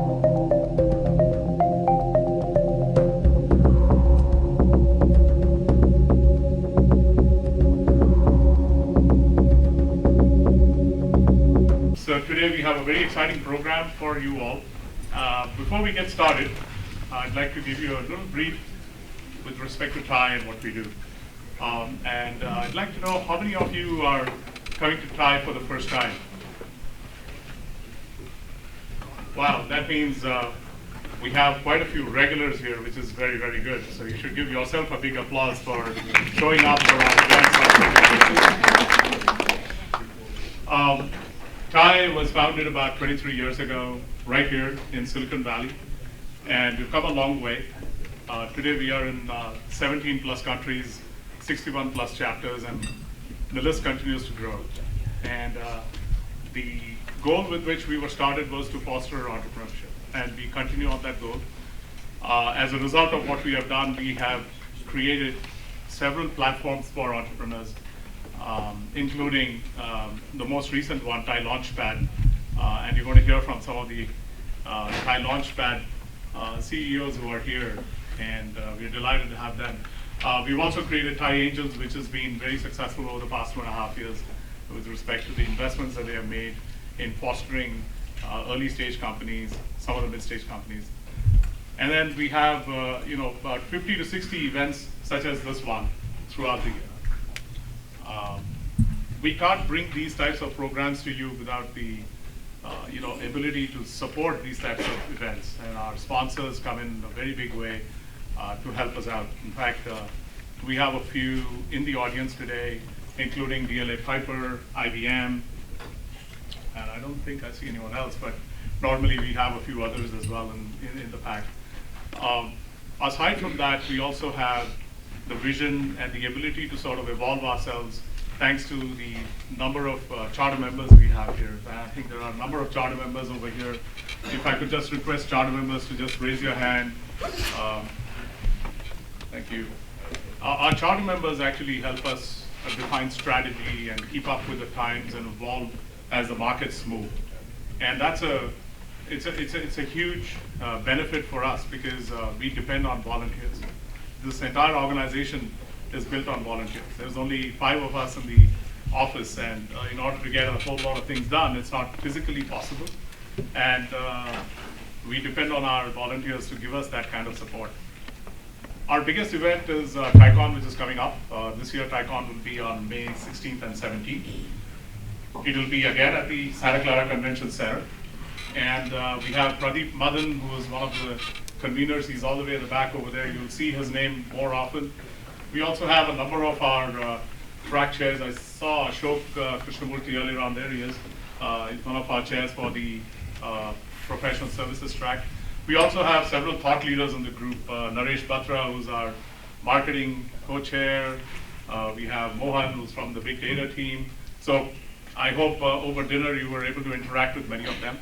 So today we have a very exciting program for you all. Before we get started, I'd like to give you a little brief with respect to TIE and what we do. I'd like to know how many of you are coming to TIE for the first time? Wow, that means we have quite a few regulars here, which is very, very good. So you should give yourself a big applause for showing up for our events. TIE was founded about 23 years ago, right here in Silicon Valley, and we've come a long way. Today we are in 17 plus countries, 61 plus chapters, and the list continues to grow. And the goal with which we were started was to foster entrepreneurship, and we continue on that goal. As a result of what we have done, we have created several platforms for entrepreneurs, including the most recent one, TIE Launchpad, and you're going to hear from some of the TIE Launchpad CEOs who are here, and we're delighted to have them. We've also created TIE Angels, which has been very successful over the past 2.5 years with respect to the investments that they have made in fostering early stage companies, some of the mid stage companies. And then we have about 50 to 60 events such as this one throughout the year. We can't bring these types of programs to you without the ability to support these types of events, and our sponsors come in a very big way to help us out. In fact, we have a few in the audience today, including DLA Piper, IBM, and I don't think I see anyone else, but normally we have a few others as well in the pack. Aside from that, we also have the vision and the ability to sort of evolve ourselves thanks to the number of charter members we have here. I think there are a number of charter members over here. If I could just request charter members to just raise your hand. Thank you. Our charter members actually help us define strategy and keep up with the times and evolve as the markets move. And it's a huge benefit for us because we depend on volunteers. This entire organization is built on volunteers. There's only 5 of us in the office, and in order to get a whole lot of things done, it's not physically possible. And we depend on our volunteers to give us that kind of support. Our biggest event is TIECon, which is coming up. This year, TIECon will be on May 16th and 17th. It will be again at the Santa Clara Convention Center. And we have Pradeep Madan, who is one of the conveners. He's all the way at the back over there. You'll see his name more often. We also have a number of our track chairs. I saw Ashok Krishnamurti earlier on. There he is. He's one of our chairs for the professional services track. We also have several thought leaders in the group. Naresh Batra, who's our marketing co-chair. We have Mohan, who's from the big data team. So I hope over dinner you were able to interact with many of them.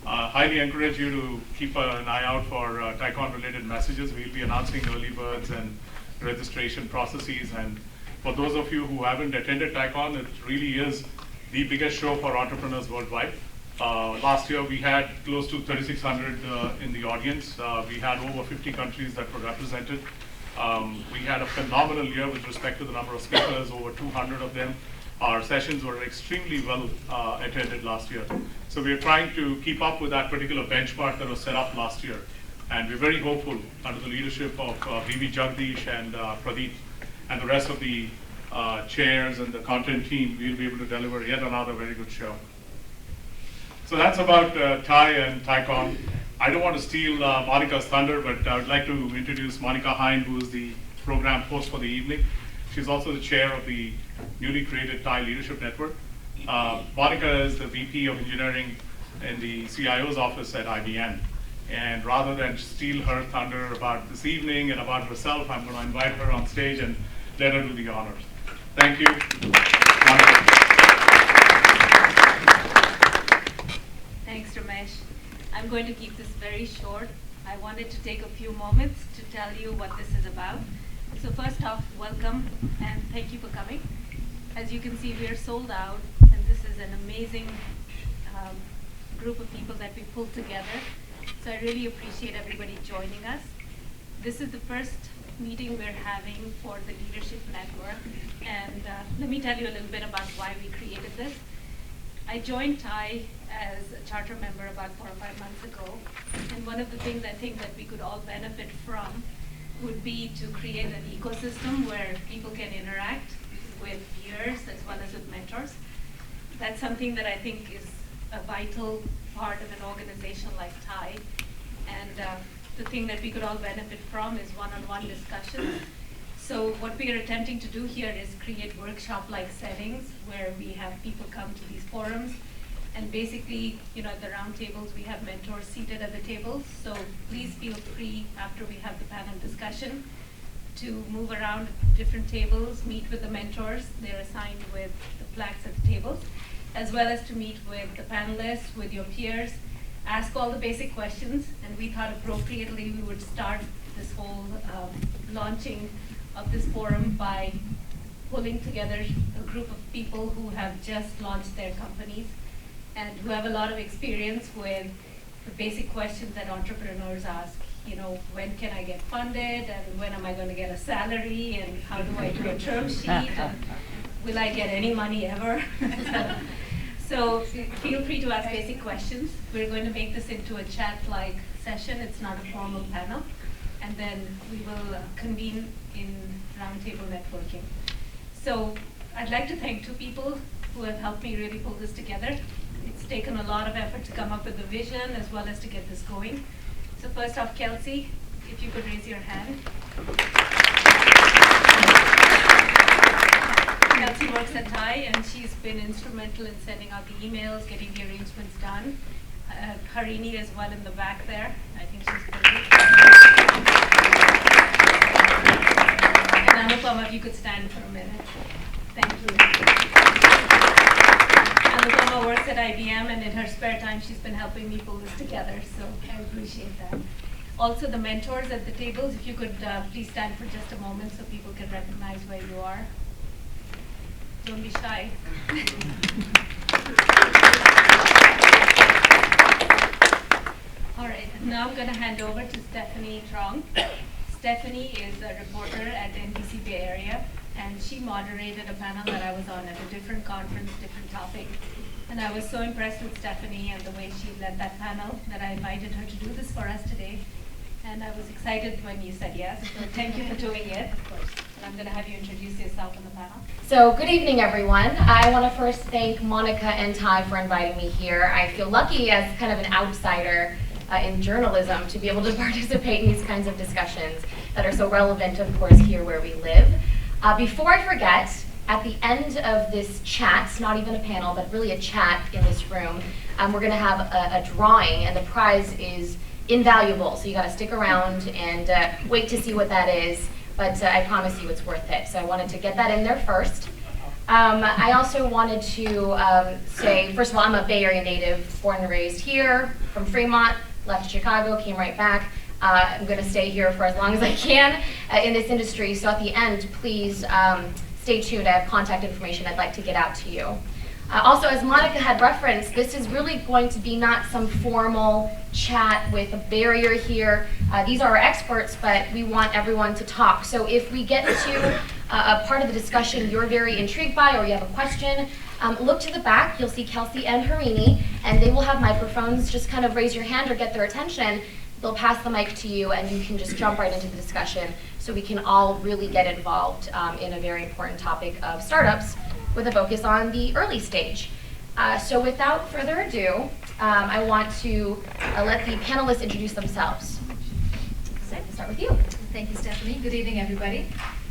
Highly encourage you to keep an eye out for TIECon related messages. We'll be announcing early birds and registration processes, and for those of you who haven't attended TIECon, it really is the biggest show for entrepreneurs worldwide. Last year we had close to 3,600 in the audience. We had over 50 countries that were represented. We had a phenomenal year with respect to the number of speakers, over 200 of them. Our sessions were extremely well attended last year. So we're trying to keep up with that particular benchmark that was set up last year. And we're very hopeful under the leadership of V.V. Jagdish and Pradeep and the rest of the chairs and the content team, we'll be able to deliver yet another very good show. So that's about TIE and TIECon. I don't want to steal Monica's thunder, but I would like to introduce Monica Hind, who is the program host for the evening. She's also the chair of the newly created TIE Leadership Network. Monica is the VP of Engineering in the CIO's office at IBM. And rather than steal her thunder about this evening and about herself, I'm going to invite her on stage and let her do the honors. Thank you. Monica. Thanks, Ramesh. I'm going to keep this very short. I wanted to take a few moments to tell you what this is about. So first off, welcome and thank you for coming. As you can see, we are sold out, and this is an amazing group of people that we pulled together. So I really appreciate everybody joining us. This is the first meeting we're having for the Leadership Network. And let me tell you a little bit about why we created this. I joined TIE as a charter member about 4 or 5 months ago. And one of the things I think that we could all benefit from would be to create an ecosystem where people can interact with peers as well as with mentors. That's something that I think is a vital part of an organization like TIE. And the thing that we could all benefit from is one-on-one discussions. So what we are attempting to do here is create workshop-like settings where we have people come to these forums. And basically, at the round tables, we have mentors seated at the tables. So please feel free after we have the panel discussion to move around different tables, meet with the mentors. They're assigned with the plaques at the tables, as well as to meet with the panelists, with your peers, ask all the basic questions. And we thought appropriately we would start this whole launching of this forum by pulling together a group of people who have just launched their companies and who have a lot of experience with the basic questions that entrepreneurs ask. When can I get funded, and when am I going to get a salary, and how do I do a term sheet, and will I get any money ever? So feel free to ask basic questions. We're going to make this into a chat-like session. It's not a formal panel. And then we will convene in roundtable networking. So I'd like to thank 2 people who have helped me really pull this together. It's taken a lot of effort to come up with the vision as well as to get this going. So first off, Kelsey, if you could raise your hand. Kelsey works at TIE, and she's been instrumental in sending out the emails, getting the arrangements done. Harini as well in the back there. I think she's busy. And Anupama, if you could stand for a minute. Thank you. Anupama works at IBM, and in her spare time, she's been helping me pull this together, so I appreciate that. Also, the mentors at the tables, if you could please stand for just a moment so people can recognize where you are. Don't be shy. All right, now I'm going to hand over to Stephanie Trong. Stephanie is a reporter at NBC Bay Area, and she moderated a panel that I was on at a different conference, different topic. And I was so impressed with Stephanie and the way she led that panel that I invited her to do this for us today. And I was excited when you said yes, so thank you for doing it, of course. And I'm going to have you introduce yourself on the panel. So good evening, everyone. I want to first thank Monica and Ty for inviting me here. I feel lucky as kind of an outsider in journalism to be able to participate in these kinds of discussions that are so relevant, of course, here where we live. Before I forget, at the end of this chat, not even a panel, but really a chat in this room, we're going to have a drawing, and the prize is invaluable. So you got to stick around and wait to see what that is. But I promise you it's worth it. So I wanted to get that in there first. I also wanted to say, first of all, I'm a Bay Area native, born and raised here, from Fremont, left Chicago, came right back. I'm going to stay here for as long as I can in this industry. So at the end, please stay tuned. I have contact information I'd like to get out to you. Also, as Monica had referenced, this is really going to be not some formal chat with a barrier here. These are our experts, but we want everyone to talk. So if we get to a part of the discussion you're very intrigued by or you have a question, look to the back. You'll see Kelsey and Harini, and they will have microphones. Just kind of raise your hand or get their attention. They'll pass the mic to you, and you can just jump right into the discussion so we can all really get involved in a very important topic of startups with a focus on the early stage. So without further ado, I want to let the panelists introduce themselves. So we'll start with you. Thank you, Stephanie. Good evening, everybody.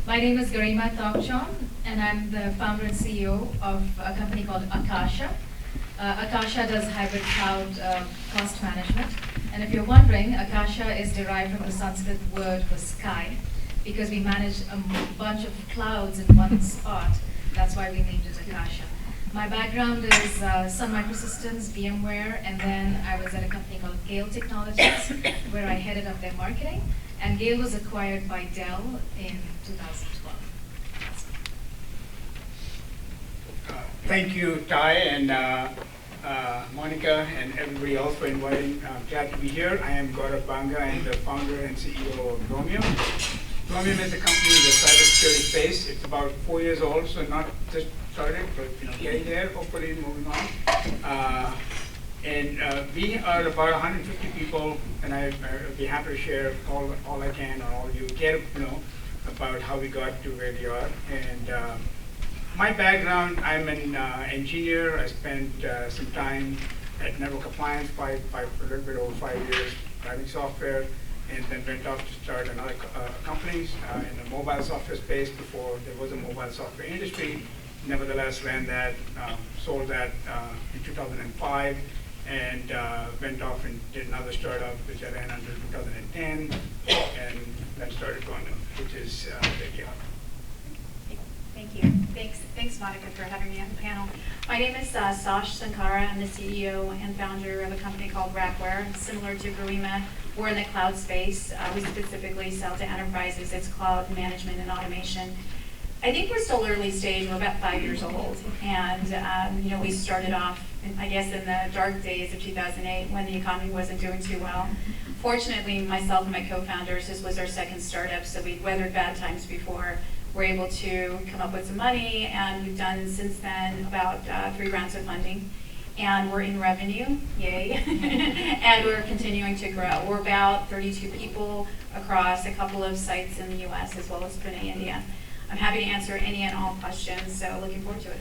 My name is Garima Thongchon, and I'm the founder and CEO of a company called Akasha. Akasha does hybrid cloud cost management. And if you're wondering, Akasha is derived from the Sanskrit word for sky, because we manage a bunch of clouds in one spot. That's why we named it Akasha. My background is Sun Microsystems, VMware, and then I was at a company called Gale Technologies, where I headed up their marketing. And Gale was acquired by Dell in 2012. Thank you, Ty, and Monica, and everybody else for inviting. I'm glad to be here. I am Gaurav Banga. I am the founder and CEO of Romium. Romium is a company in the cybersecurity space. It's about 4 years old, so not just started, but getting there, hopefully moving on. We are about 150 people, and I'd be happy to share all I can, or all you get to know about how we got to where we are. And my background, I'm an engineer. I spent some time at Network Appliance, a little bit over 5 years writing software, and then went off to start another companies in the mobile software space before there was a mobile software industry. Nevertheless, ran that, sold that in 2005, and went off and did another startup which I ran until 2010, and then started going, which is Vicky. Thank you. Thanks, Monica, for having me on the panel. My name is Sash Sankara. I'm the CEO and founder of a company called Rackware. Similar to Garima, we're in the cloud space. We specifically sell to enterprises. It's cloud management and automation. I think we're still early stage. We're about 5 years old, and we started off, I guess, in the dark days of 2008 when the economy wasn't doing too well. Fortunately, myself and my co-founders, this was our second startup, so we'd weathered bad times before. We're able to come up with some money, and we've done since then about 3 rounds of funding, and we're in revenue, yay, and we're continuing to grow. We're about 32 people across a couple of sites in the US as well as Pune, India. I'm happy to answer any and all questions, so looking forward to it.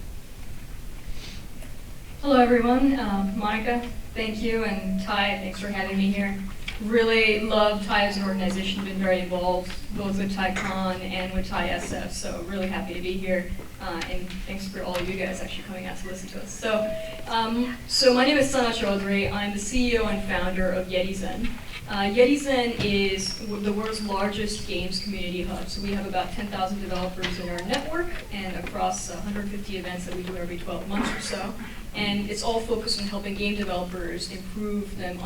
Hello everyone, Monica, thank you, and Ty, thanks for having me here. Really love Ty as an organization, been very involved both with TyCon and with TySF, so really happy to be here. And thanks for all of you guys actually coming out to listen to us. So my name is Sana Chaudhary. I'm the CEO and founder of YetiZen. YetiZen is the world's largest games community hub. So we have about 10,000 developers in our network and across 150 events that we do every 12 months or so. And it's all focused on helping game developers improve them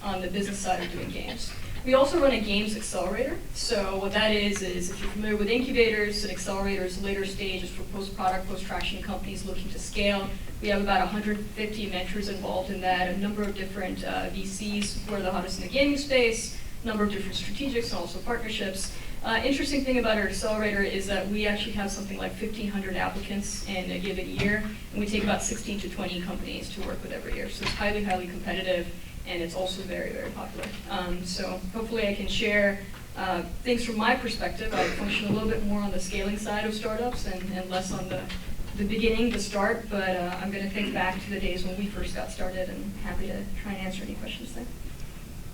on the business side of doing games. We also run a games accelerator. So what that is if you're familiar with incubators, an accelerator is later stages for post-product, post-traction companies looking to scale. We have about 150 mentors involved in that, a number of different VCs who are the hottest in the gaming space, a number of different strategics and also partnerships. Interesting thing about our accelerator is that we actually have something like 1,500 applicants in a given year, and we take about 16 to 20 companies to work with every year. So it's highly, highly competitive, and it's also very, very popular. So hopefully I can share things from my perspective. I function a little bit more on the scaling side of startups and less on the beginning, the start, but I'm going to think back to the days when we first got started, and happy to try and answer any questions there.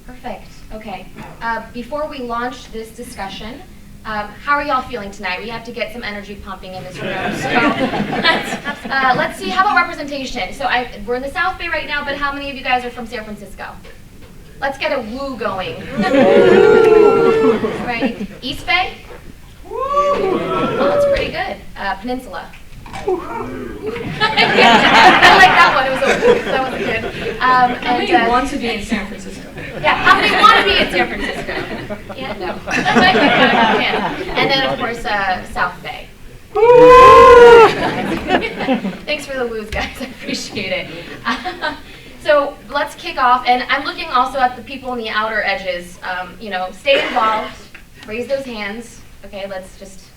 Perfect. Okay. Before we launch this discussion, how are y'all feeling tonight? We have to get some energy pumping in this room. So let's see. How about representation? So we're in the South Bay right now, but how many of you guys are from San Francisco? Let's get a woo going. Right. East Bay? Oh, that's pretty good. Peninsula. I like that one. It was a woo. That was good. How many want to be in San Francisco? Yeah, how many want to be in San Francisco? Yeah, no. Yeah. And then, of course, South Bay. Thanks for the woos, guys. I appreciate it. So let's kick off. And I'm looking also at the people on the outer edges. Stay involved. Raise those hands. Okay, let's just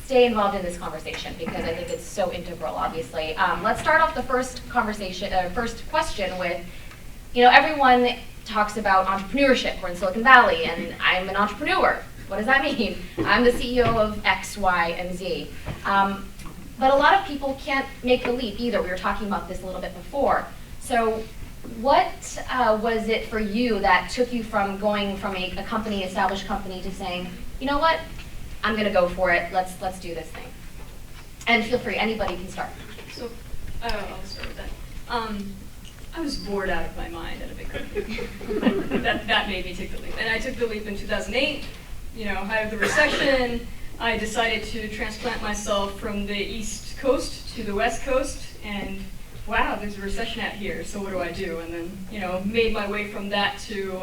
stay involved in this conversation because I think it's so integral, obviously. Let's start off the first question with, everyone talks about entrepreneurship. We're in Silicon Valley, and I'm an entrepreneur. What does that mean? I'm the CEO of X, Y, and Z. But a lot of people can't make the leap either. We were talking about this a little bit before. So what was it for you that took you from going from a established company, to saying, you know what, I'm going to go for it. Let's do this thing. And feel free, anybody can start. So I'll start with that. I was bored out of my mind at a big company. that made me take the leap. And I took the leap in 2008, height of the recession. I decided to transplant myself from the East Coast to the West Coast, and wow, there's a recession out here, so what do I do? And then, made my way from that to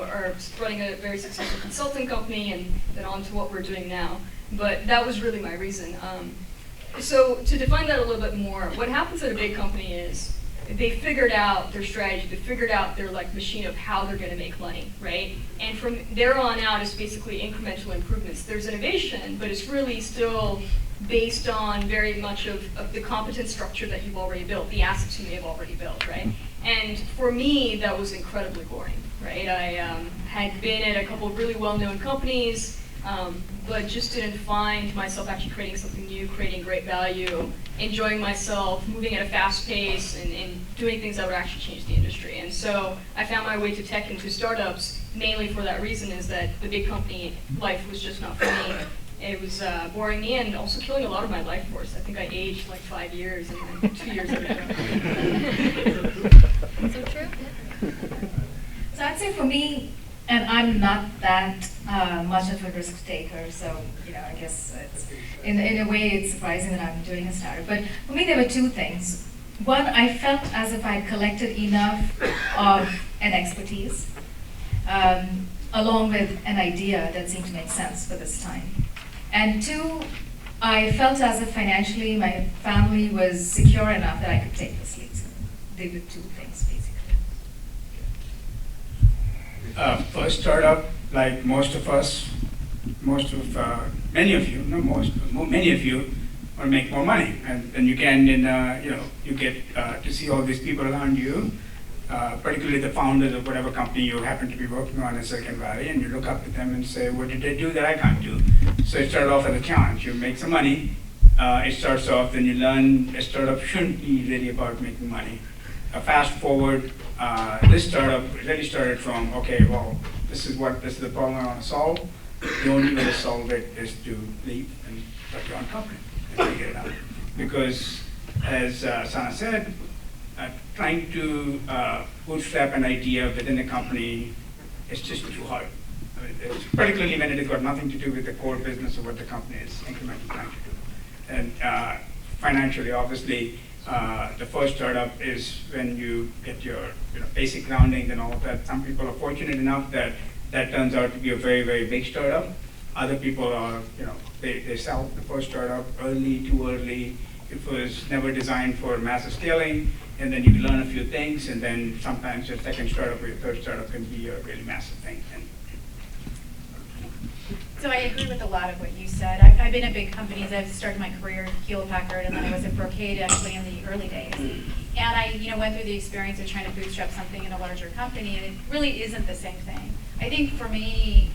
running a very successful consulting company, and then on to what we're doing now. But that was really my reason. So to define that a little bit more, what happens at a big company is, they figured out their strategy, they figured out their like machine of how they're going to make money, right? And from there on out, it's basically incremental improvements. There's innovation, but it's really still based on very much of the competence structure that you've already built, the assets you may have already built, right? And for me, that was incredibly boring, right? I had been at a couple of really well-known companies, but just didn't find myself actually creating something new, creating great value, enjoying myself, moving at a fast pace, and doing things that would actually change the industry. And so I found my way to tech and to startups mainly for that reason, is that the big company life was just not for me. It was boring me and also killing a lot of my life force. I think I aged like 5 years and then 2 years ago. So true. So I'd say for me, and I'm not that much of a risk taker, so I guess it's, in a way it's surprising that I'm doing a startup. But for me, there were two things. One, I felt as if I collected enough of an expertise, along with an idea that seemed to make sense for this time. And two, I felt as if financially my family was secure enough that I could take this leap. They were two things, basically. First startup, like most of us, many of you, not most, but many of you, want to make more money, and you can, you get to see all these people around you, particularly the founders of whatever company you happen to be working on in Silicon Valley, and you look up at them and say, what did they do that I can't do? So it started off as a challenge. You make some money, it starts off, then you learn a startup shouldn't be really about making money. Fast forward, this startup really started from, okay, well, this is the problem I want to solve. The only way to solve it is to leave and start your own company and figure it out. Because, as Sana said, trying to bootstrap an idea within a company is just too hard. I mean, particularly when it has got nothing to do with the core business of what the company is incrementally trying to do. And financially, obviously, the first startup is when you get your basic grounding and all of that. Some people are fortunate enough that turns out to be a very, very big startup. Other people are, they sell the first startup early, too early. It was never designed for massive scaling, and then you learn a few things, and then sometimes your second startup or your third startup can be a really massive thing. So I agree with a lot of what you said. I've been at big companies. I've started my career at Hewlett Packard, and then I was at Brocade actually in the early days. And I went through the experience of trying to bootstrap something in a larger company, and it really isn't the same thing. I think for me,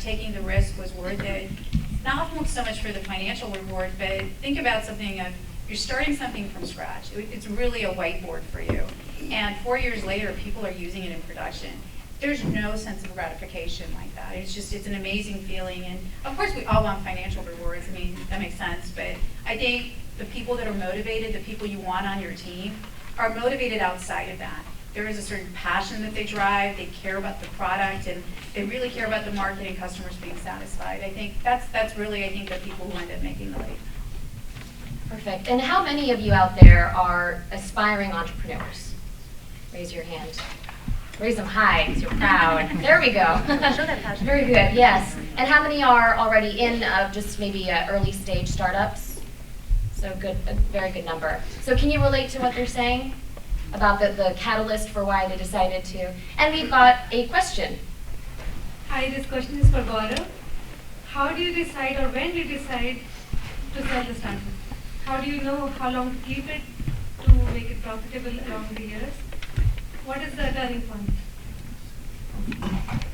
taking the risk was worth it. Not so much for the financial reward, but think about something of, you're starting something from scratch. It's really a whiteboard for you. And 4 years later, people are using it in production. There's no sense of gratification like that. It's an amazing feeling. And of course, we all want financial rewards. I mean, that makes sense. But I think the people that are motivated, the people you want on your team, are motivated outside of that. There is a certain passion that they drive. They care about the product, and they really care about the market and customers being satisfied. I think that's really, the people who end up making the leap. Perfect. And how many of you out there are aspiring entrepreneurs? Raise your hand. Raise them high because you're proud. There we go. Show that passion. Very good, yes. And how many are already in just maybe early stage startups? So good, a very good number. So can you relate to what they're saying about the catalyst for why they decided to? And we've got a question. Hi, this question is for Gaurav. How do you decide, or when do you decide to sell the startup? How do you know how long to keep it to make it profitable along the years? What is the turning point?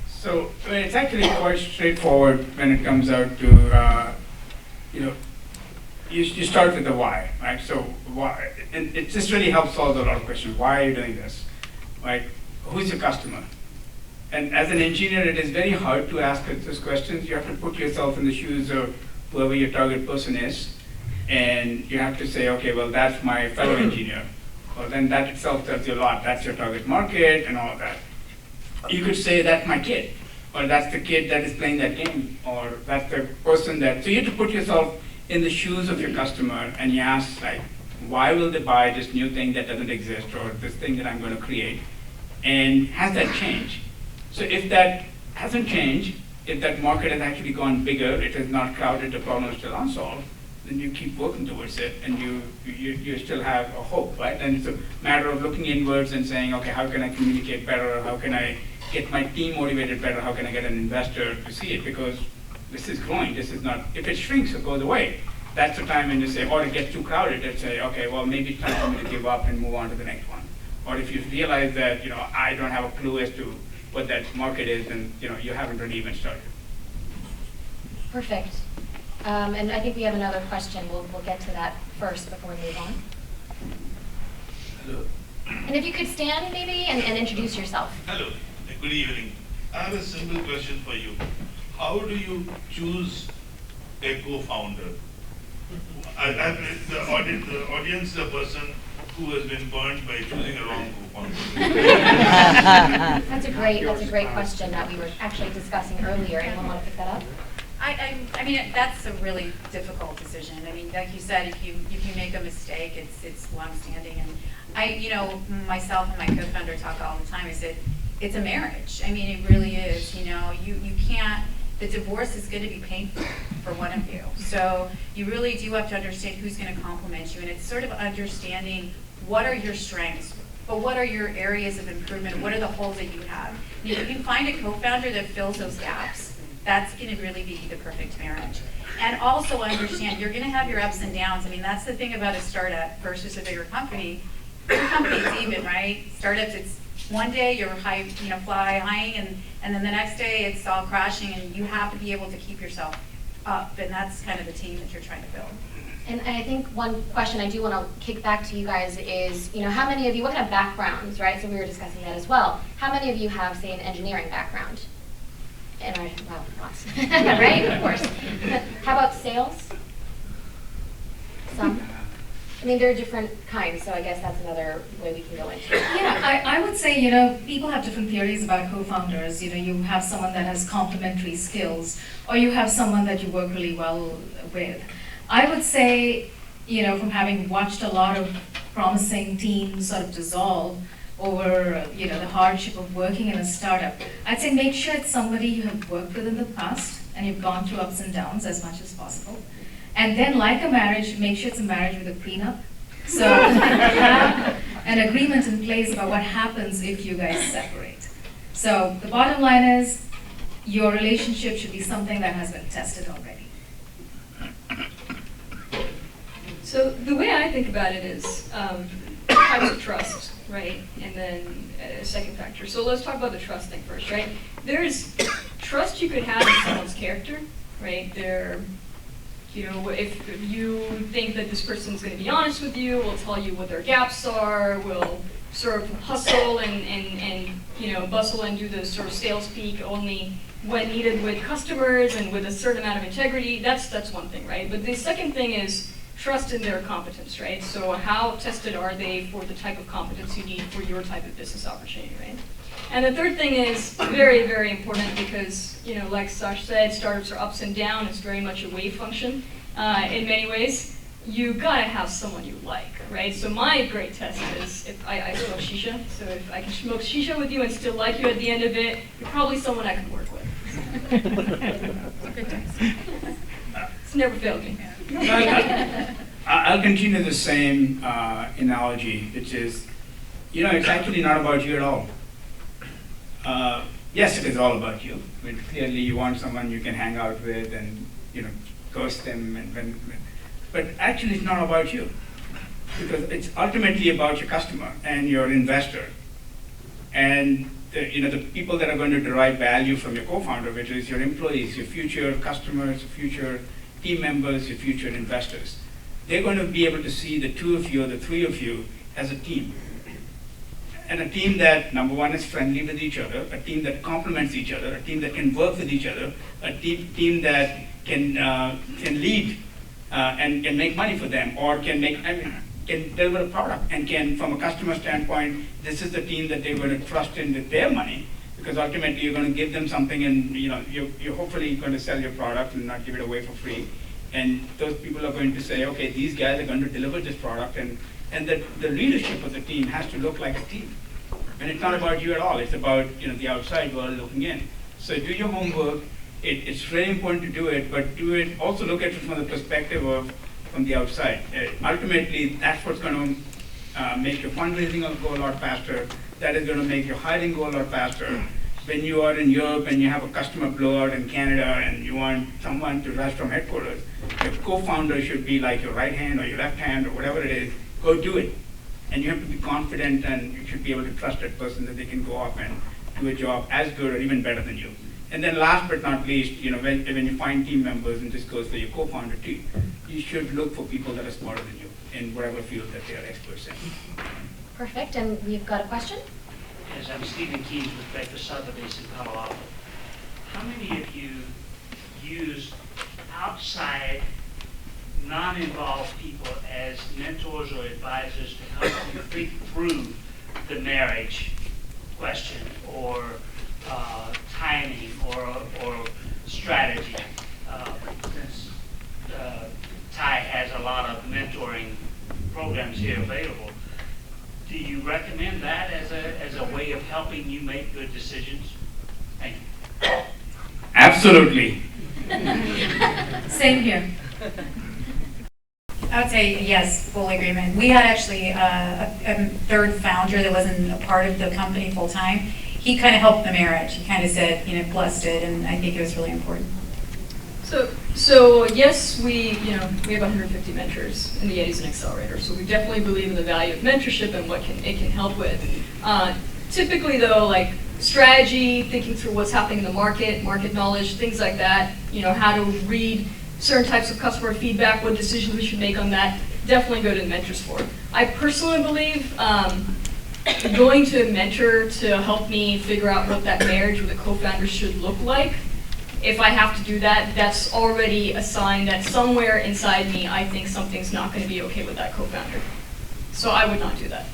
So it's actually quite straightforward when it comes out to, you start with the why, right? So why? It just really helps solve a lot of questions. Why are you doing this? Like, who's your customer? And as an engineer, it is very hard to ask those questions. You have to put yourself in the shoes of whoever your target person is, and you have to say, okay, well, that's my fellow engineer. Well, then that itself tells you a lot. That's your target market and all of that. You could say, that's my kid, or that's the kid that is playing that game, or that's the person that, so you have to put yourself in the shoes of your customer, and you ask, like, why will they buy this new thing that doesn't exist, or this thing that I'm going to create, and has that changed? So if that hasn't changed, if that market has actually gone bigger, it has not crowded, the problem is still unsolved, then you keep working towards it, and you still have a hope, right? And it's a matter of looking inwards and saying, okay, how can I communicate better? How can I get my team motivated better? How can I get an investor to see it? Because this is growing. This is not, if it shrinks or goes away, that's the time when you say, or it gets too crowded, and say, okay, well, maybe it's time for me to give up and move on to the next one. Or if you realize that, I don't have a clue as to what that market is, then, you haven't really even started. Perfect. And I think we have another question. We'll get to that first before we move on. Hello. And if you could stand maybe and introduce yourself. Hello. Good evening. I have a simple question for you. How do you choose a co-founder? The audience is a person who has been burned by choosing a wrong co-founder. That's a great question that we were actually discussing earlier. Anyone want to pick that up? I mean, that's a really difficult decision. I mean, like you said, if you make a mistake, it's longstanding. And myself and my co-founder talk all the time. I said, it's a marriage. I mean, it really is. You can't. The divorce is going to be painful for one of you. So you really do have to understand who's going to complement you, and it's sort of understanding what are your strengths, but what are your areas of improvement? What are the holes that you have? And if you can find a co-founder that fills those gaps, that's going to really be the perfect marriage. And also understand you're going to have your ups and downs. I mean, that's the thing about a startup versus a bigger company. Bigger companies even, right? Startups, it's one day you're high, fly high, and then the next day it's all crashing, and you have to be able to keep yourself up, and that's kind of the team that you're trying to build. And I think one question I do want to kick back to you guys is, how many of you, what kind of backgrounds, right? So we were discussing that as well. How many of you have, say, an engineering background? And well, lots, right? Of course. How about sales? Some? I mean, there are different kinds, so I guess that's another way we can go into it. Yeah, I would say, people have different theories about co-founders. You have someone that has complementary skills, or you have someone that you work really well with. I would say, from having watched a lot of promising teams sort of dissolve over, the hardship of working in a startup, I'd say make sure it's somebody you have worked with in the past and you've gone through ups and downs as much as possible. And then, like a marriage, make sure it's a marriage with a prenup. So have an agreement in place about what happens if you guys separate. So the bottom line is, your relationship should be something that has been tested already. So the way I think about it is types of trust, right? And then a second factor. So let's talk about the trust thing first, right? There's trust you could have in someone's character, right? If you think that this person's going to be honest with you, will tell you what their gaps are, will sort of hustle and bustle and do the sort of sales peak only when needed with customers and with a certain amount of integrity, that's one thing, right? But the second thing is trust in their competence, right? So how tested are they for the type of competence you need for your type of business opportunity, right? And the third thing is very, very important because, like Sash said, startups are ups and downs. It's very much a wave function in many ways. You gotta have someone you like, right? So my great test is if I smoke shisha. So if I can smoke shisha with you and still like you at the end of it, you're probably someone I can work with. Good test. It's never failed me. I'll continue the same analogy, which is, it's actually not about you at all. Yes, it is all about you. I mean, clearly, you want someone you can hang out with and ghost them, but actually, it's not about you, because it's ultimately about your customer and your investor, and the people that are going to derive value from your co-founder, which is your employees, your future customers, your future team members, your future investors. They're going to be able to see the two of you or the three of you as a team. And a team that, number one, is friendly with each other, a team that complements each other, a team that can work with each other, a team that can lead and can make money for them, or can deliver a product, and can, from a customer standpoint, this is the team that they're going to trust in with their money, because ultimately you're going to give them something, and you're hopefully going to sell your product and not give it away for free. And those people are going to say, okay, these guys are going to deliver this product, and the leadership of the team has to look like a team. And it's not about you at all. It's about the outside world looking in. So do your homework. It's very important to do it, but also look at it from the perspective of from the outside. Ultimately, that's what's going to make your fundraising go a lot faster. That is going to make your hiring go a lot faster. When you are in Europe and you have a customer blowout in Canada and you want someone to rush from headquarters, your co-founder should be like your right hand or your left hand or whatever it is. Go do it. And you have to be confident, and you should be able to trust that person that they can go off and do a job as good or even better than you. And then last but not least, when you find team members, and this goes for your co-founder too, you should look for people that are smarter than you in whatever field that they are experts in. Perfect, and we've got a question? Yes, I'm Stephen Keys with Breakfast Sotheby's in Palo Alto. How many of you use outside, non-involved people as mentors or advisors to help you think through the marriage question or timing or strategy? Since Ty has a lot of mentoring programs here available, do you recommend that as a way of helping you make good decisions? Thank you. Absolutely. Same here. I would say yes, full agreement. We had actually a third founder that wasn't a part of the company full time. He kind of helped the marriage. He kind of said, blessed it, and I think it was really important. So yes, we have 150 mentors in the Edison Accelerator. So we definitely believe in the value of mentorship and what it can help with. Typically though, like strategy, thinking through what's happening in the market knowledge, things like that. How to read certain types of customer feedback, what decisions we should make on that. Definitely go to the mentors for. I personally believe going to a mentor to help me figure out what that marriage with a co-founder should look like. If I have to do that, that's already a sign that somewhere inside me, I think something's not going to be okay with that co-founder. So I would not do that.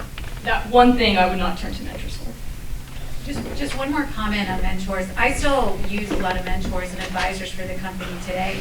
That one thing I would not turn to mentors for. Just one more comment on mentors. I still use a lot of mentors and advisors for the company today.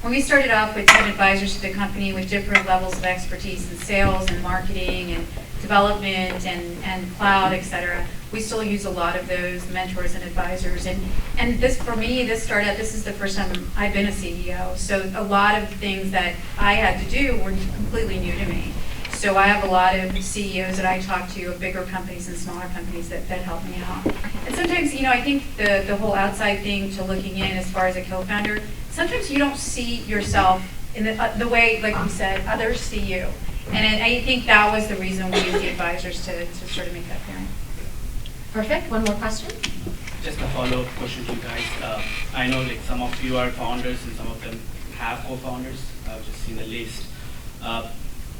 When we started off with 10 advisors to the company with different levels of expertise in sales and marketing and development and cloud, et cetera, we still use a lot of those mentors and advisors. And this, for me, this startup, this is the first time I've been a CEO. So a lot of things that I had to do were completely new to me. So I have a lot of CEOs that I talk to of bigger companies and smaller companies that help me out. And sometimes, I think the whole outside thing to looking in as far as a co-founder, sometimes you don't see yourself in the way, like you said, others see you. And I think that was the reason we used the advisors to sort of make that apparent. Perfect, one more question? Just a follow-up question to you guys. I know that some of you are founders and some of them have co-founders. I've just seen the list.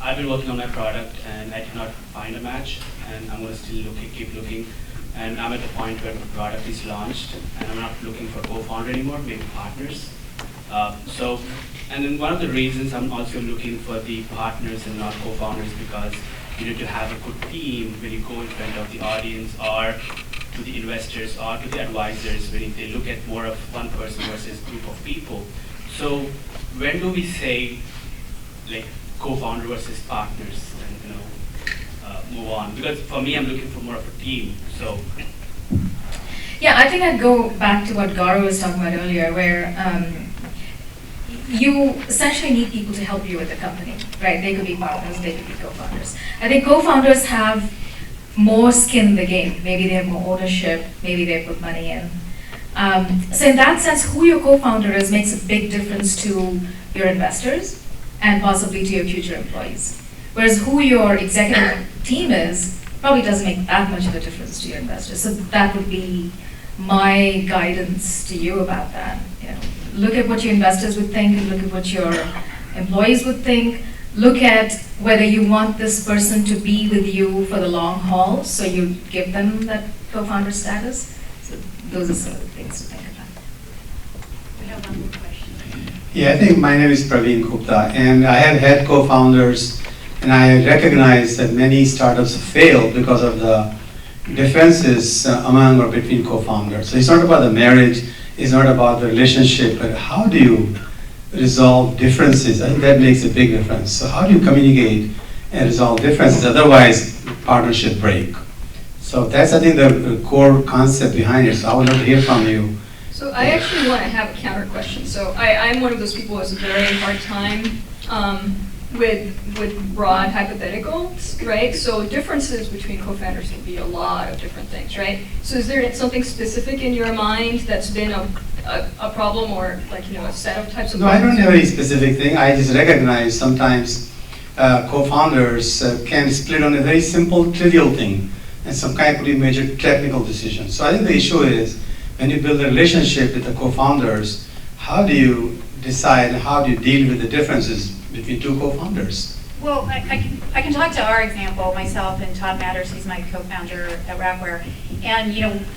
I've been working on my product and I did not find a match, and I'm going to still keep looking. And I'm at the point where the product is launched and I'm not looking for co-founder anymore, maybe partners. And then one of the reasons I'm also looking for the partners and not co-founders, because you need to have a good team when you go in front of the audience or to the investors or to the advisors when they look at more of one person versus group of people. So when do we say like co-founder versus partners and move on? Because for me, I'm looking for more of a team. So. Yeah, I think I'd go back to what Gaurav was talking about earlier, where you essentially need people to help you with the company, right? They could be partners, they could be co-founders. I think co-founders have more skin in the game. Maybe they have more ownership, maybe they put money in. So in that sense, who your co-founder is makes a big difference to your investors and possibly to your future employees. Whereas who your executive team is probably doesn't make that much of a difference to your investors. So that would be my guidance to you about that. Look at what your investors would think, look at what your employees would think, look at whether you want this person to be with you for the long haul, so you give them that co-founder status. So those are some of the things to think about. We have one more question. Yeah, I think my name is Praveen Gupta, and I have had co-founders, and I recognize that many startups fail because of the differences among or between co-founders. So it's not about the marriage, it's not about the relationship, but how do you resolve differences? I think that makes a big difference. So how do you communicate and resolve differences? Otherwise, partnership break. So that's, I think, the core concept behind it. So I would love to hear from you. So I actually want to have a counter question. So I'm one of those people who has a very hard time with broad hypotheticals, right? So differences between co-founders can be a lot of different things, right? So is there something specific in your mind that's been a problem, or like, a set of types of No, I problems? don't have any specific thing. I just recognize sometimes co-founders can split on a very simple, trivial thing, and some kind of pretty major technical decisions. So I think the issue is, when you build a relationship with the co-founders, how do you decide, how do you deal with the differences between two co-founders? Well, I can talk to our example, myself and Todd Matters, he's my co-founder at Rapware. And,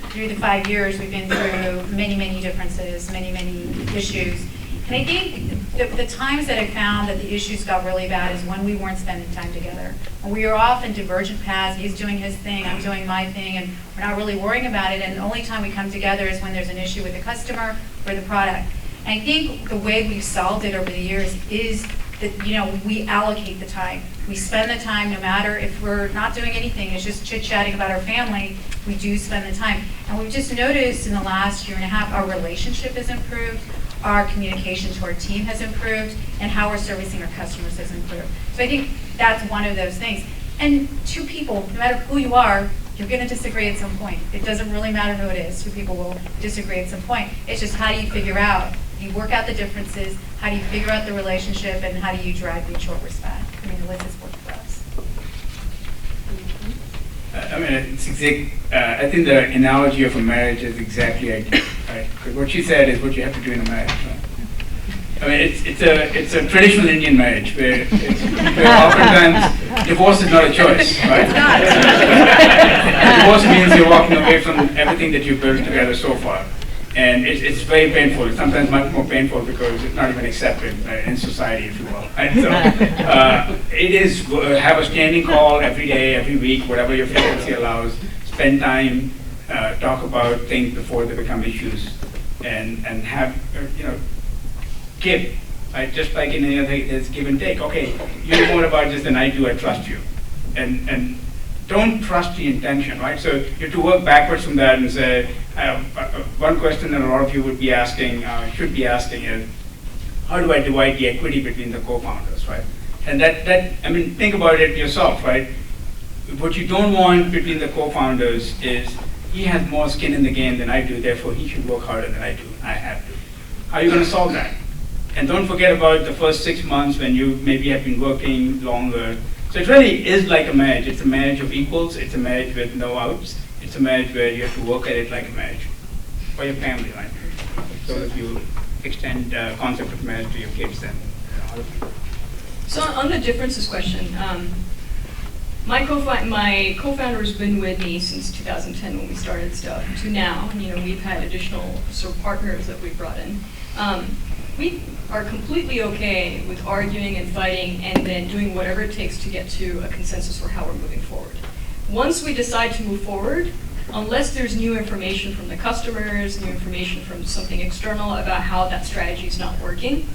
through the 5 years, we've been through many, many differences, many, many issues. And I think the times that I found that the issues got really bad is when we weren't spending time together. When we were off in divergent paths, he's doing his thing, I'm doing my thing, and we're not really worrying about it. And the only time we come together is when there's an issue with the customer or the product. And I think the way we've solved it over the years is that, we allocate the time. We spend the time no matter if we're not doing anything, it's just chit-chatting about our family, we do spend the time. And we've just noticed in the last year and a half, our relationship has improved, our communication to our team has improved, and how we're servicing our customers has improved. So I think that's one of those things. And two people, no matter who you are, you're going to disagree at some point. It doesn't really matter who it is. Two people will disagree at some point. It's just how do you figure out, you work out the differences, how do you figure out the relationship, and how do you drive mutual respect? I mean, the list has worked for us. I think the analogy of a marriage is exactly right. What she said is what you have to do in a marriage. Right? I mean, it's a traditional Indian marriage where oftentimes divorce is not a choice, right? It's not. Divorce means you're walking away from everything that you built together so far. And it's very painful. It's sometimes much more painful because it's not even accepted in society, if you will. And so it is have a standing call every day, every week, whatever your frequency allows. Spend time, talk about things before they become issues, and have give. Right? Just like in any other, it's give and take. Okay, you know more about this than I do. I trust you, and don't trust the intention, right? So you have to work backwards from that and say, one question that a lot of you would be asking, should be asking is, how do I divide the equity between the co-founders, right? And think about it yourself, right? What you don't want between the co-founders is, he has more skin in the game than I do, therefore he should work harder than I do, I have to. How are you going to solve that? And don't forget about the first 6 months when you maybe have been working longer. So it really is like a marriage. It's a marriage of equals. It's a marriage with no outs. It's a marriage where you have to work at it like a marriage for your family, right? So that you extend the concept of marriage to your kids then. So on the differences question, my co-founder has been with me since 2010 when we started stuff to now. We've had additional sort of partners that we've brought in. We are completely okay with arguing and fighting and then doing whatever it takes to get to a consensus for how we're moving forward. Once we decide to move forward, unless there's new information from the customers, new information from something external about how that strategy is not working,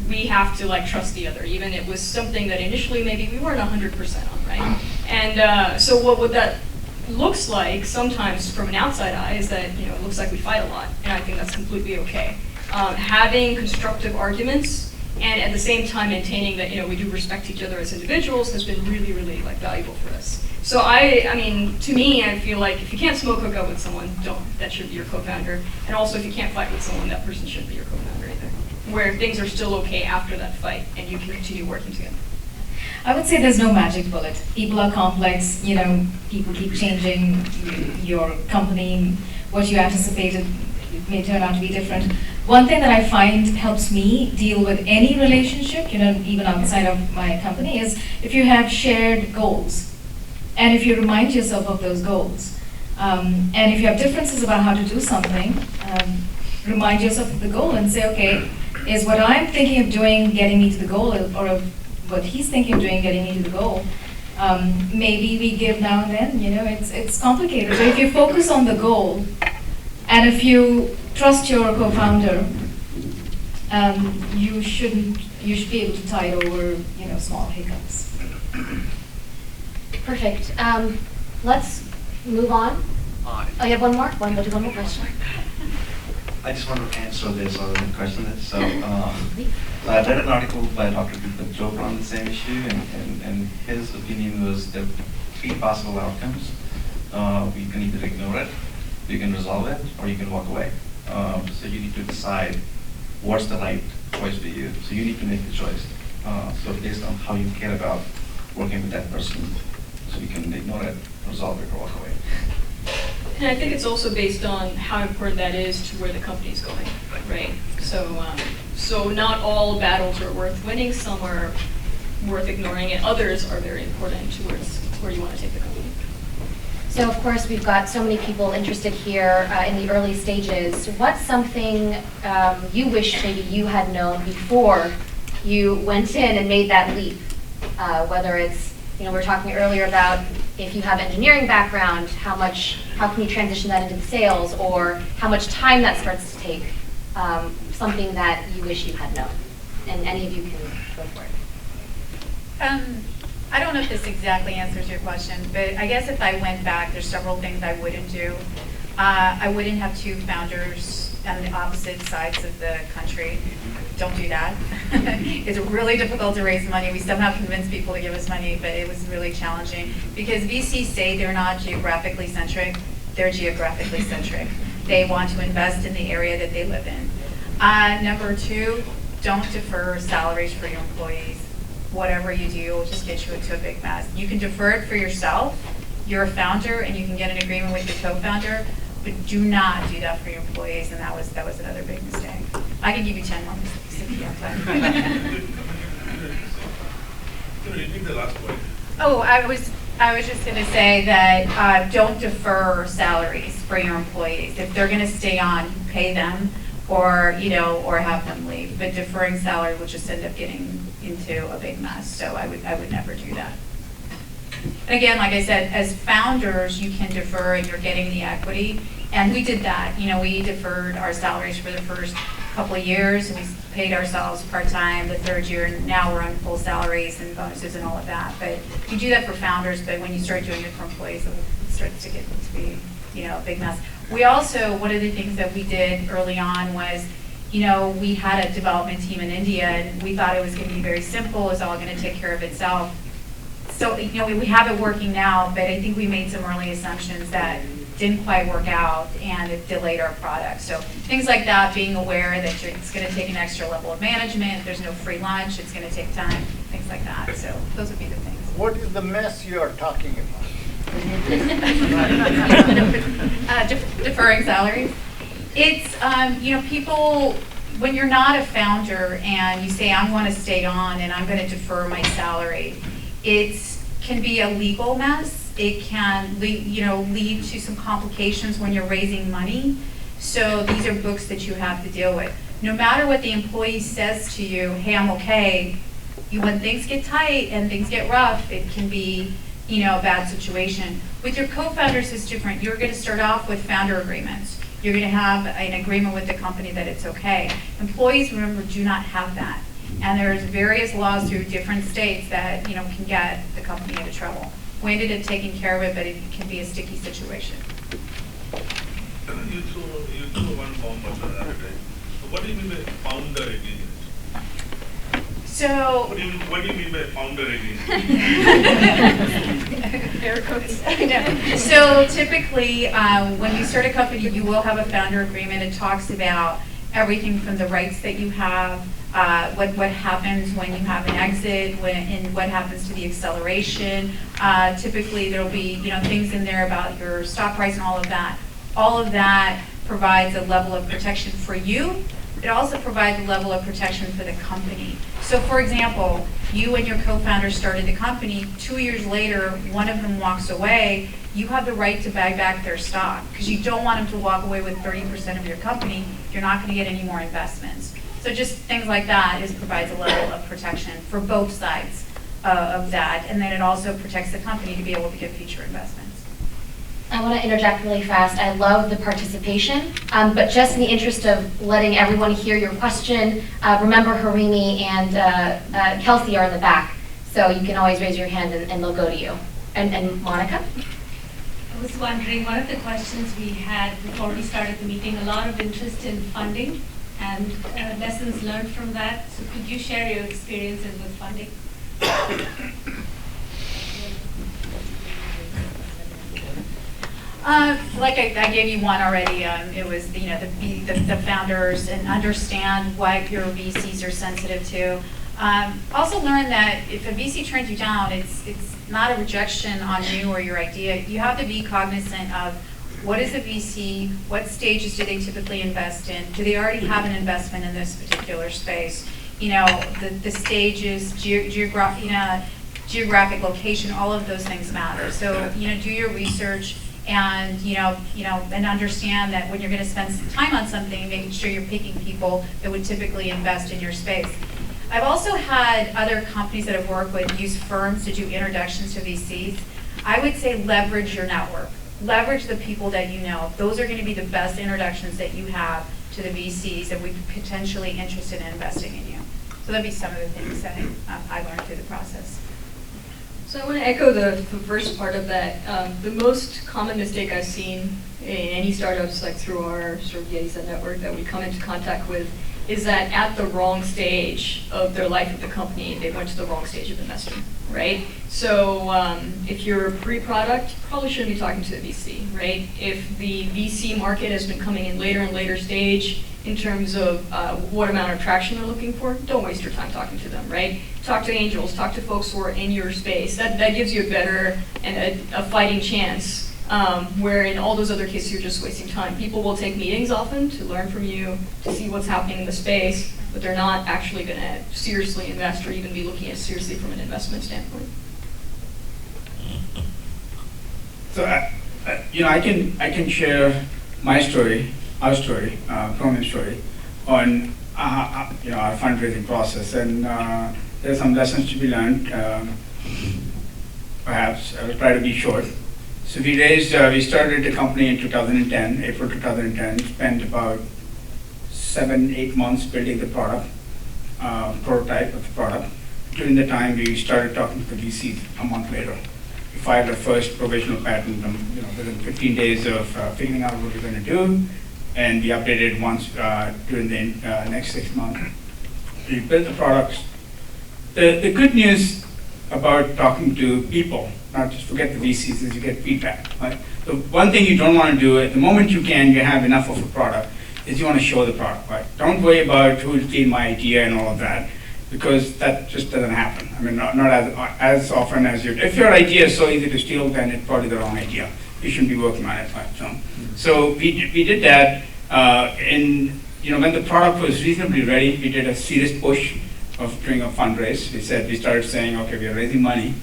we have to trust the other, even it was something that initially maybe we weren't 100% on, right? And so what that looks like sometimes from an outside eye is that it looks like we fight a lot, and I think that's completely okay. Having constructive arguments and at the same time maintaining that we do respect each other as individuals has been really, really valuable for us. So to me, I feel like if you can't smoke hookah with someone, don't. That should be your co-founder. And also, if you can't fight with someone, that person shouldn't be your co-founder either. Where things are still okay after that fight, and you can continue working together. I would say there's no magic bullet. People are complex. People keep changing. Your company, what you anticipated, it may turn out to be different. One thing that I find helps me deal with any relationship, even outside of my company, is if you have shared goals. And if you remind yourself of those goals, and if you have differences about how to do something, remind yourself of the goal and say, okay, is what I'm thinking of doing getting me to the goal, or what he's thinking of doing getting me to the goal? Maybe we give now and then, it's complicated. But if you focus on the goal, and if you trust your co-founder, you should be able to tide over, small hiccups. Perfect. Let's move on. Oh, you have one more? One more question. I just want to answer this rather than question it. So I read an article by Dr. Deepak Chopra on the same issue, and his opinion was there are 3 possible outcomes. You can either ignore it, you can resolve it, or you can walk away. So you need to decide what's the right choice for you. So you need to make the choice. So based on how you care about working with that person, so you can ignore it, resolve it, or walk away. And I think it's also based on how important that is to where the company's going, right? So not all battles are worth winning. Some are worth ignoring, and others are very important towards where you want to take the company. So of course, we've got so many people interested here in the early stages. What's something you wish maybe you had known before you went in and made that leap? Whether it's, we were talking earlier about if you have engineering background, how can you transition that into the sales, or how much time that starts to take, something that you wish you had known. And any of you can go for it. I don't know if this exactly answers your question, but I guess if I went back, there's several things I wouldn't do. I wouldn't have 2 founders on the opposite sides of the country. Don't do that. It's really difficult to raise money. We somehow convinced people to give us money, but it was really challenging because VCs say they're not geographically centric. They're geographically centric. They want to invest in the area that they live in. Number 2, don't defer salaries for your employees. Whatever you do will just get you into a big mess. You can defer it for yourself. You're a founder and you can get an agreement with your co-founder, but do not do that for your employees, and that was another big mistake. I can give you 10 more mistakes if you have time. Can you repeat the last point? Oh, I was just going to say that don't defer salaries for your employees. If they're going to stay on, pay them, or have them leave. But deferring salary will just end up getting into a big mess. So I would never do that. And again, like I said, as founders, you can defer and you're getting the equity. And we did that. We deferred our salaries for the first couple of years, and we paid ourselves part-time the 3rd year, and now we're on full salaries and bonuses and all of that. But you do that for founders, but when you start doing it for employees, it starts to get to be, a big mess. We also, one of the things that we did early on was, we had a development team in India, and we thought it was going to be very simple. It was all going to take care of itself. So, we have it working now, but I think we made some early assumptions that didn't quite work out, and it delayed our product. So things like that, being aware that it's going to take an extra level of management, there's no free lunch, it's going to take time, things like that. So those would be the things. What is the mess you are talking about? Deferring salaries. It's, people, when you're not a founder and you say, I want to stay on and I'm going to defer my salary, it can be a legal mess. It can lead to some complications when you're raising money. So these are books that you have to deal with. No matter what the employee says to you, hey, I'm okay, when things get tight and things get rough, it can be a bad situation. With your co-founders, it's different. You're going to start off with founder agreements. You're going to have an agreement with the company that it's okay. Employees, remember, do not have that. And there's various laws through different states that can get the company into trouble. We ended up taking care of it, but it can be a sticky situation. You threw one bomb at the other day. What do you mean by founder agreement? So what do you mean by founder agreement? Air quotes. So typically, when you start a company, you will have a founder agreement. It talks about everything from the rights that you have, what happens when you have an exit, and what happens to the acceleration. Typically, there will be things in there about your stock price and all of that. All of that provides a level of protection for you. It also provides a level of protection for the company. So for example, you and your co-founder started the company. 2 years later, one of them walks away. You have the right to buy back their stock because you don't want them to walk away with 30% of your company. You're not going to get any more investments. So just things like that provides a level of protection for both sides of that. And then it also protects the company to be able to get future investments. I want to interject really fast. I love the participation, but just in the interest of letting everyone hear your question, remember Harini and Kelsey are in the back, so you can always raise your hand and they'll go to you. And Monica? I was wondering, one of the questions we had before we started the meeting, a lot of interest in funding and lessons learned from that. So could you share your experiences with funding? Like I gave you one already. It was the founders and understand what your VCs are sensitive to. Also learn that if a VC turns you down, it's not a rejection on you or your idea. You have to be cognizant of what is a VC, what stages do they typically invest in, do they already have an investment in this particular space? The stages, geographic location, all of those things matter. So do your research. And and understand that when you're going to spend some time on something, making sure you're picking people that would typically invest in your space. I've also had other companies that I've worked with use firms to do introductions to VCs. I would say leverage your network, leverage the people that you know. Those are going to be the best introductions that you have to the VCs that would be potentially interested in investing in you. So that'd be some of the things that I learned through the process. So I want to echo the first part of that. The most common mistake I've seen in any startups, like through our sort of YetiSet network that we come into contact with, is that at the wrong stage of their life of the company, they went to the wrong stage of investing, right? So if you're a pre-product, you probably shouldn't be talking to the VC, right? If the VC market has been coming in later and later stage in terms of what amount of traction they're looking for, don't waste your time talking to them, right? Talk to angels, talk to folks who are in your space. That gives you a better and a fighting chance, where in all those other cases you're just wasting time. People will take meetings often to learn from you, to see what's happening in the space, but they're not actually going to seriously invest or even be looking at it seriously from an investment standpoint. So, I can share my story, our story, Chromium's story, on our fundraising process, and there are some lessons to be learned. Perhaps I will try to be short. So we started the company in 2010, April 2010. Spent about 7-8 months building the product, prototype of the product. During the time, we started talking to the VCs a month later. We filed our first provisional patent within 15 days of figuring out what we're going to do, and we updated once during the next 6 months. We built the products. The good news about talking to people, not just forget the VCs, is you get feedback. Right? The one thing you don't want to do at the moment you have enough of a product, is you want to show the product. Right? Don't worry about who will steal my idea and all of that, because that just doesn't happen. I mean, not as often as if your idea is so easy to steal, then it's probably the wrong idea. You shouldn't be working on it. Right? So we did that. When the product was reasonably ready, we did a serious push of doing a fundraise. We started saying, okay, we are raising money.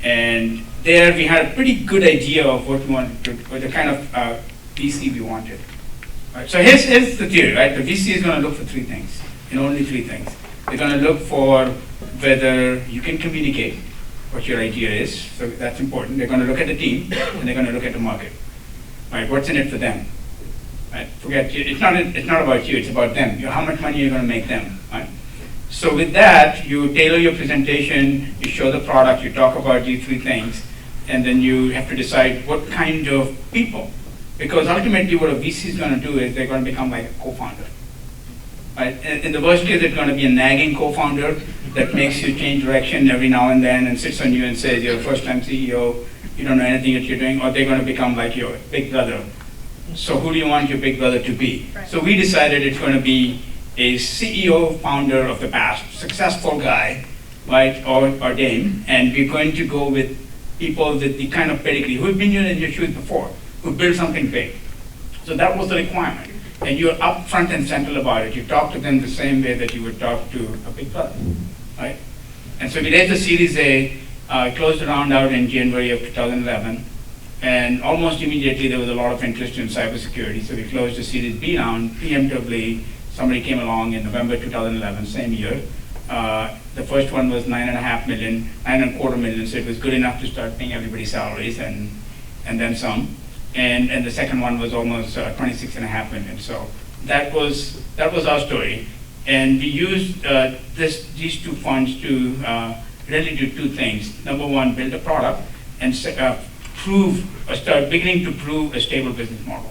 And there we had a pretty good idea of what we wanted to do, or the kind of VC we wanted. Right? So here's the theory, right? The VC is going to look for 3 things, and only 3 things. They're going to look for whether you can communicate what your idea is, so that's important. They're going to look at the team, and they're going to look at the market. Right? What's in it for them? Right? It's not about you, it's about them. How much money you're going to make them. Right? So with that, you tailor your presentation, you show the product, you talk about these 3 things, and then you have to decide what kind of people. Because ultimately what a VC is going to do is they're going to become like a co-founder. Right? In the worst case, it's going to be a nagging co-founder that makes you change direction every now and then and sits on you and says, you're a first-time CEO, you don't know anything that you're doing, or they're going to become like your big brother. So who do you want your big brother to be? Right. So we decided it's going to be a CEO founder of the past, successful guy, right, or dame, and we're going to go with people with the kind of pedigree who've been in your shoes before, who built something big. So that was the requirement. And you're up front and central about it. You talk to them the same way that you would talk to a big brother, right? And so we raised the Series A, closed the round out in January of 2011, and almost immediately there was a lot of interest in cybersecurity, so we closed the Series B round preemptively. Somebody came along in November 2011, same year. The first one was $9.25 million, so it was good enough to start paying everybody's salaries and then some. And the second one was almost $26.5 million. So that was our story. And we used these 2 funds to really do 2 things. Number one, build a product, and prove or start beginning to prove a stable business model.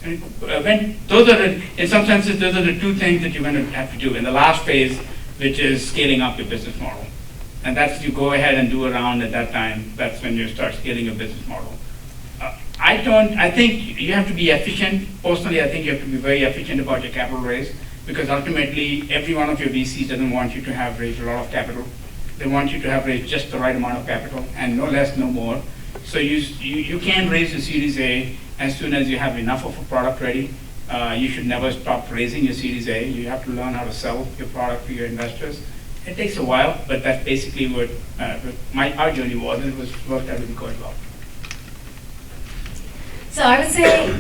And when those are the, in some senses, those are the two things that you're going to have to do in the last phase, which is scaling up your business model. And that's you go ahead and do around at that time. That's when you start scaling your business model. I think you have to be efficient. Personally, I think you have to be very efficient about your capital raise, because ultimately every one of your VCs doesn't want you to have raised a lot of capital. They want you to have raised just the right amount of capital, and no less, no more. So you can raise the Series A as soon as you have enough of a product ready. You should never stop raising your Series A. You have to learn how to sell your product to your investors. It takes a while, but that's basically what our journey was, and it was worked out really quite well. So I would say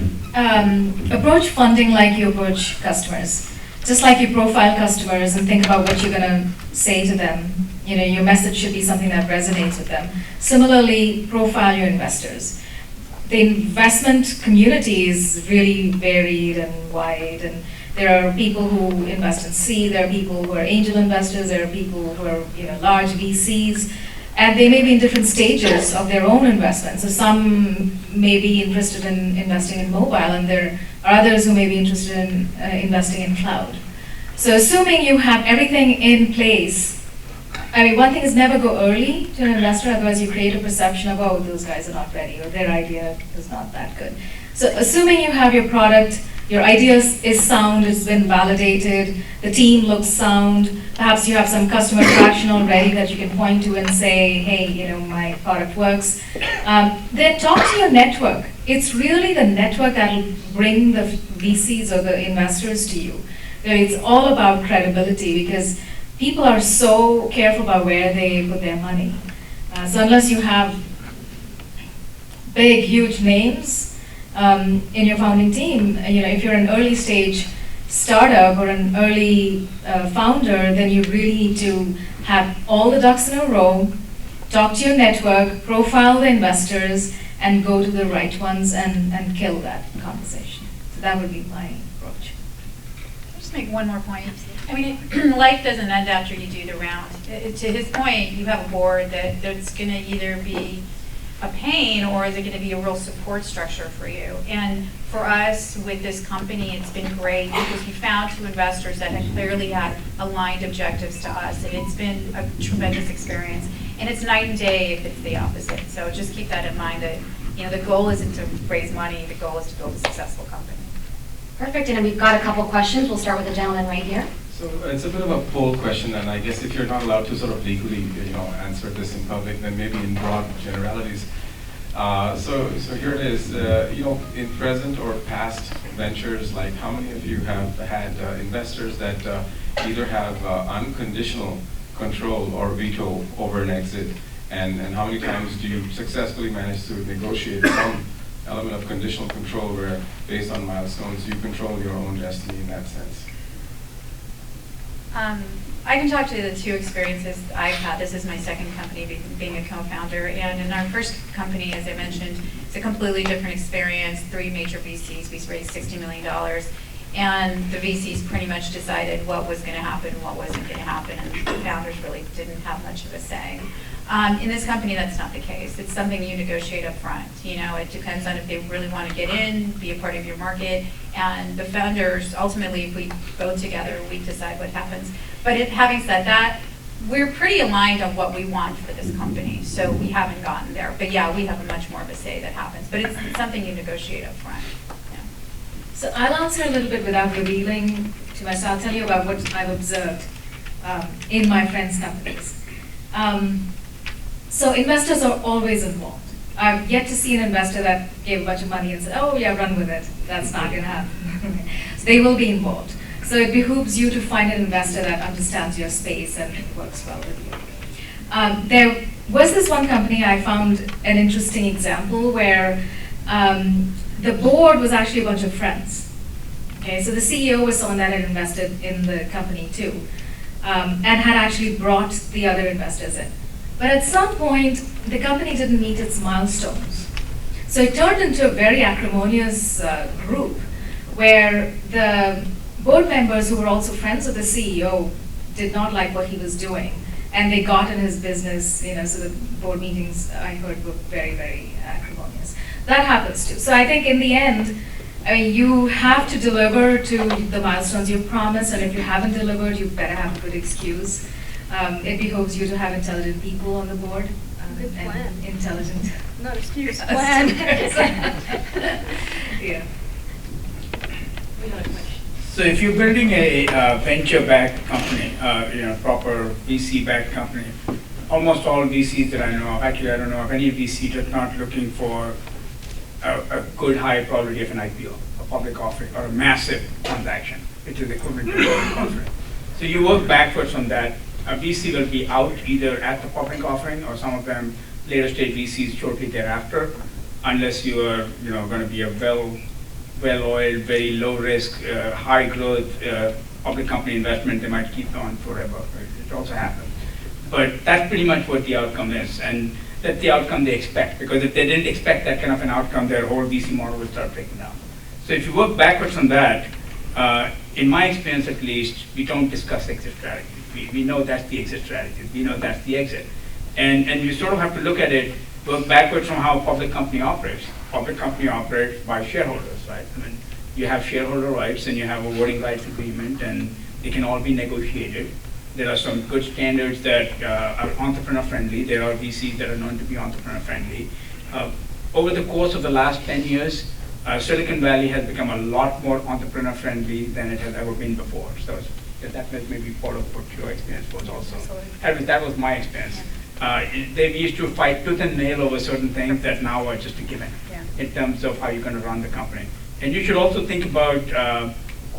approach funding like you approach customers. Just like you profile customers and think about what you're going to say to them. You know, your message should be something that resonates with them. Similarly, profile your investors. The investment community is really varied and wide, and there are people who invest in seed, there are people who are angel investors, there are people who are large VCs, and they may be in different stages of their own investment. So some may be interested in investing in mobile, and there are others who may be interested in investing in cloud. So assuming you have everything in place, I mean, one thing is never go early to an investor, otherwise you create a perception of, oh, those guys are not ready, or their idea is not that good. So assuming you have your product, your idea is sound, it's been validated, the team looks sound, perhaps you have some customer traction already that you can point to and say, hey, my product works. Then talk to your network. It's really the network that will bring the VCs or the investors to you. It's all about credibility, because people are so careful about where they put their money. So unless you have big, huge names in your founding team, if you're an early stage startup or an early founder, then you really need to have all the ducks in a row, talk to your network, profile the investors, and go to the right ones and kill that conversation. So that would be my approach. I'll just make one more point. I mean, life doesn't end after you do the round. To his point, you have a board that's going to either be a pain, or is it going to be a real support structure for you? And for us with this company, it's been great because we found two investors that had clearly had aligned objectives to us, and it's been a tremendous experience. And it's night and day if it's the opposite. So just keep that in mind, that the goal isn't to raise money, the goal is to build a successful company. Perfect, and we've got a couple questions. We'll start with the gentleman right here. So it's a bit of a poll question, and I guess if you're not allowed to sort of legally, answer this in public, then maybe in broad generalities. So here it is. In present or past ventures, like how many of you have had investors that either have unconditional control or veto over an exit, and how many times do you successfully manage to negotiate some element of conditional control where, based on milestones, you control your own destiny in that sense? I can talk to the two experiences I've had. This is my second company, being a co-founder. And in our first company, as I mentioned, it's a completely different experience. 3 major VCs. We raised $60 million. And the VCs pretty much decided what was going to happen and what wasn't going to happen. And the founders really didn't have much of a say. In this company, that's not the case. It's something you negotiate up front. It depends on if they really want to get in, be a part of your market, and the founders, ultimately, if we go together, we decide what happens. But having said that, we're pretty aligned on what we want for this company, so we haven't gotten there. But yeah, we have much more of a say that happens. But it's something you negotiate up front. Yeah. So I'll answer a little bit without revealing too much. I'll tell you about what I've observed in my friends' companies. So investors are always involved. I've yet to see an investor that gave a bunch of money and said, oh yeah, run with it. That's not going to happen. So they will be involved. So it behooves you to find an investor that understands your space and works well with you. There was this one company I found an interesting example where the board was actually a bunch of friends. Okay, so the CEO was someone that had invested in the company too, and had actually brought the other investors in. But at some point, the company didn't meet its milestones. So it turned into a very acrimonious group where the board members who were also friends of the CEO did not like what he was doing. And they got in his business, so the board meetings I heard were very, very acrimonious. that happens too. So I think in the end, I mean, you have to deliver to the milestones you've promised, and if you haven't delivered, you better have a good excuse. It behoves you to have intelligent people on the board. Good plan. And intelligent. Not excuse, plan. Yeah. We have a question. So if you're building a venture-backed company, proper VC-backed company, almost all VCs that I know of, actually I don't know of any VC that's not looking for a good high probability of an IPO, a public offering, or a massive transaction, which is equivalent to a public offering. So you work backwards from that. A VC will be out either at the public offering, or some of them later stage VCs shortly thereafter, unless you are going to be a well-oiled, very low risk, high growth public company investment. They might keep on forever. It also happens. But that's pretty much what the outcome is, and that's the outcome they expect. Because if they didn't expect that kind of an outcome, their whole VC model would start breaking down. So if you work backwards on that, in my experience at least, we don't discuss exit strategies. We know that's the exit strategy. We know that's the exit. And you sort of have to look at it, work backwards from how a public company operates. Public company operates by shareholders, right? I mean, you have shareholder rights and you have a voting rights agreement, and they can all be negotiated. There are some good standards that are entrepreneur friendly. There are VCs that are known to be entrepreneur friendly. Over the course of the last 10 years, Silicon Valley has become a lot more entrepreneur friendly than it has ever been before. So that was maybe part of what your experience was also. That was my experience. They used to fight tooth and nail over certain things that now are just a given in terms of how you're going to run the company. And you should also think about,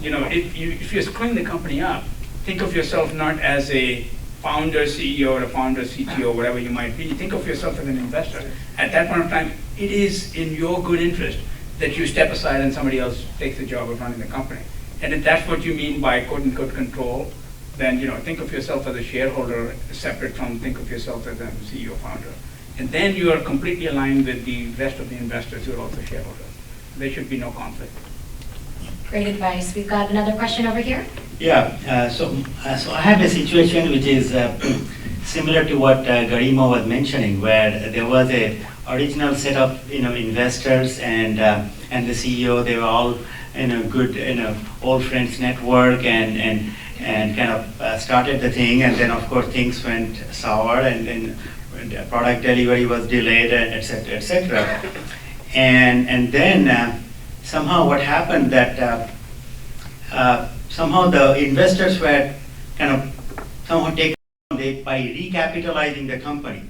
if you're screwing the company up, think of yourself not as a founder CEO or a founder CTO, whatever you might be. Think of yourself as an investor. At that point of time, it is in your good interest that you step aside and somebody else takes the job of running the company. And if that's what you mean by quote-unquote control, then think of yourself as a shareholder separate from think of yourself as a CEO founder. And then you are completely aligned with the rest of the investors who are also shareholders. There should be no conflict. Great advice. We've got another question over here. Yeah, so I have a situation which is similar to what Garima was mentioning, where there was a original set of investors and the CEO. They were all in a good old friends network and kind of started the thing, and then of course things went sour, and then the product delivery was delayed, and etc. And then somehow what happened that somehow the investors were kind of somehow taken by recapitalizing the company.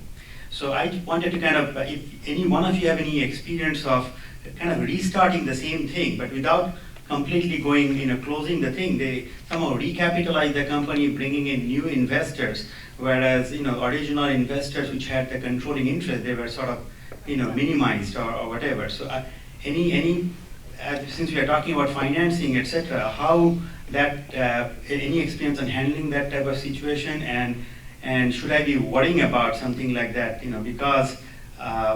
So I wanted to kind of, if any one of you have any experience of kind of restarting the same thing, but without completely going, closing the thing, they somehow recapitalize the company, bringing in new investors, whereas, original investors which had the controlling interest, they were sort of, minimized or whatever. So since we are talking about financing, etc., how that, any experience on handling that type of situation, and should I be worrying about something like that, because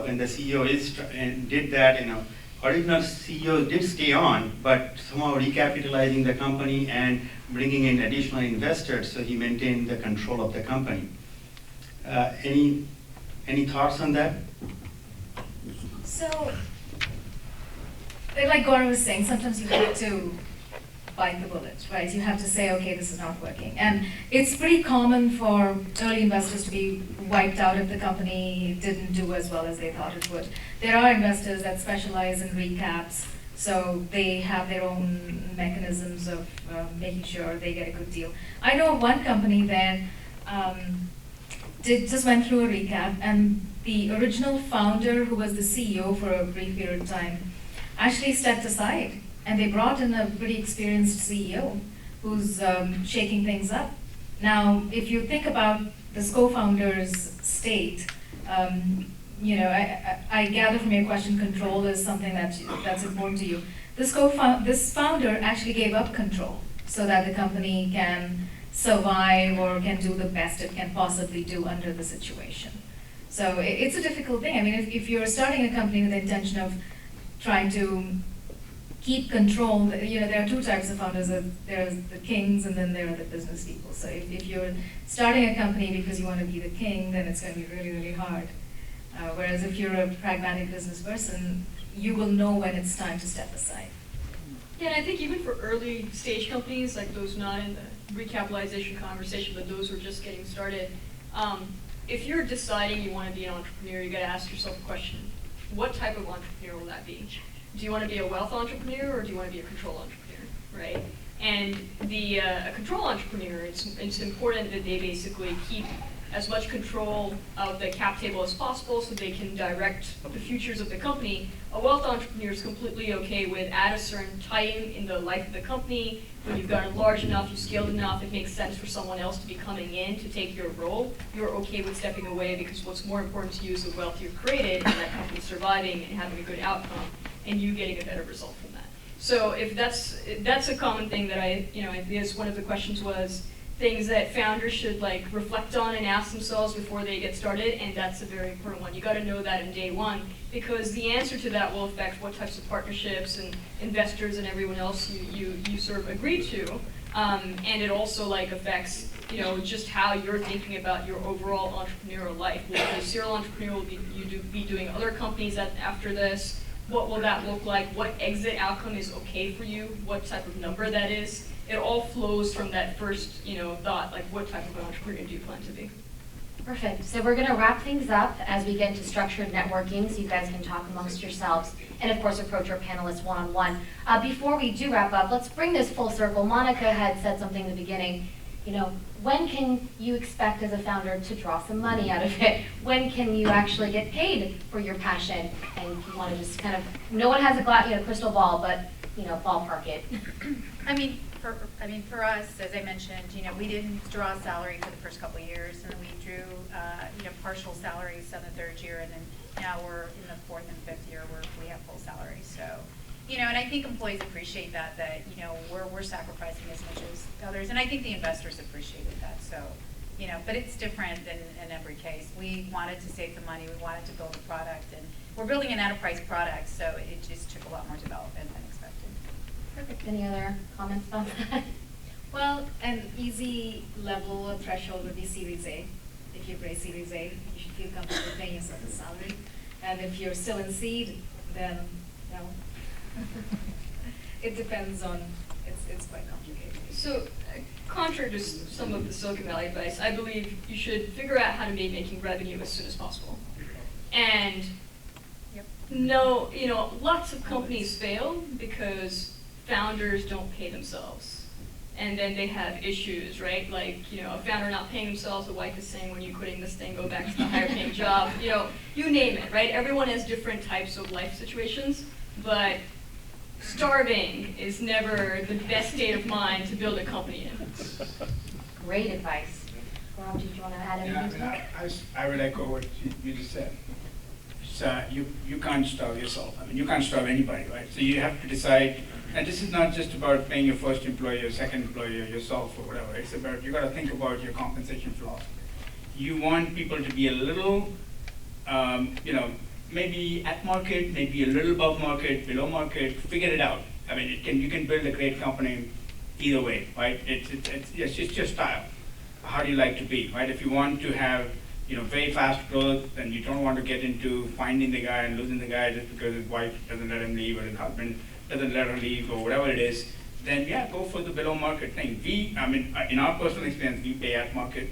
when the CEO did that, original CEO did stay on, but somehow recapitalizing the company and bringing in additional investors, so he maintained the control of the company. Any thoughts on that? So, like Gaurav was saying, sometimes you have to bite the bullet, right? You have to say, okay, this is not working. And it's pretty common for early investors to be wiped out if the company didn't do as well as they thought it would. There are investors that specialize in recaps, so they have their own mechanisms of making sure they get a good deal. I know of one company that just went through a recap, and the original founder, who was the CEO for a brief period of time, actually stepped aside, and they brought in a pretty experienced CEO who's shaking things up. Now, if you think about this co-founder's state, I gather from your question, control is something that's important to you. This founder actually gave up control so that the company can survive or can do the best it can possibly do under the situation. So it's a difficult thing. I mean, if you're starting a company with the intention of trying to keep control, there are two types of founders. There's the kings, and then there are the business people. So if you're starting a company because you want to be the king, then it's going to be really, really hard. Whereas if you're a pragmatic business person, you will know when it's time to step aside. Yeah, and I think even for early stage companies, like those not in the recapitalization conversation, but those who are just getting started, if you're deciding you want to be an entrepreneur, you got to ask yourself a question: what type of entrepreneur will that be? Do you want to be a wealth entrepreneur, or do you want to be a control entrepreneur, right? And a control entrepreneur, it's important that they basically keep as much control of the cap table as possible so they can direct the futures of the company. A wealth entrepreneur is completely okay with, at a certain time in the life of the company, when you've gotten large enough, you've scaled enough, it makes sense for someone else to be coming in to take your role. You're okay with stepping away because what's more important to you is the wealth you've created and that company surviving and having a good outcome and you getting a better result from that. So if that's a common thing that I guess one of the questions was, things that founders should like reflect on and ask themselves before they get started, and that's a very important one. You got to know that in day one, because the answer to that will affect what types of partnerships and investors and everyone else you sort of agree to, and it also like affects just how you're thinking about your overall entrepreneurial life. Will you be a serial entrepreneur? Will be doing other companies after this? What will that look like? What exit outcome is okay for you? What type of number that is? It all flows from that first, thought, like what type of entrepreneur do you plan to be? Perfect. So we're going to wrap things up as we get into structured networking so you guys can talk amongst yourselves and, of course, approach our panelists one-on-one. Before we do wrap up, let's bring this full circle. Monica had said something in the beginning. When can you expect as a founder to draw some money out of it? When can you actually get paid for your passion? And if you want to just kind of, no one has a crystal ball, but, ballpark it. For us, as I mentioned, we didn't draw a salary for the first couple of years, and then we drew, partial salaries on the third year, and then now we're in the fourth and fifth year where we have full salaries. So, and I think employees appreciate that we're sacrificing as much as others, and I think the investors appreciated that. So, but it's different in every case. We wanted to save the money, we wanted to build a product, and we're building an enterprise product, so it just took a lot more development than expected. Perfect. Any other comments about that? Well, an easy level or threshold would be Series A. If you raise Series A, you should feel comfortable paying yourself a salary. And if you're still in seed, then, it depends on, it's quite complicated. So, contrary to some of the Silicon Valley advice, I believe you should figure out how to be making revenue as soon as possible. And lots of companies fail because founders don't pay themselves. And then they have issues, right? Like, a founder not paying themselves, the wife is saying, when you're quitting this thing, go back to the higher paying job. You name it, right? Everyone has different types of life situations, but starving is never the best state of mind to build a company in. Great advice. Gaurav, did you want to add anything to that? I would echo what you just said. You can't starve yourself. You can't starve anybody, right? So you have to decide. And this is not just about paying your first employee, your second employee, or yourself, or whatever. It's about, you got to think about your compensation philosophy. You want people to be a little, maybe at market, maybe a little above market, below market. Figure it out. You can build a great company either way, right? It's just your style. How do you like to be, right? If you want to have, very fast growth, and you don't want to get into finding the guy and losing the guy just because his wife doesn't let him leave or his husband doesn't let her leave or whatever it is, then go for the below market thing. In our personal experience, we pay at market,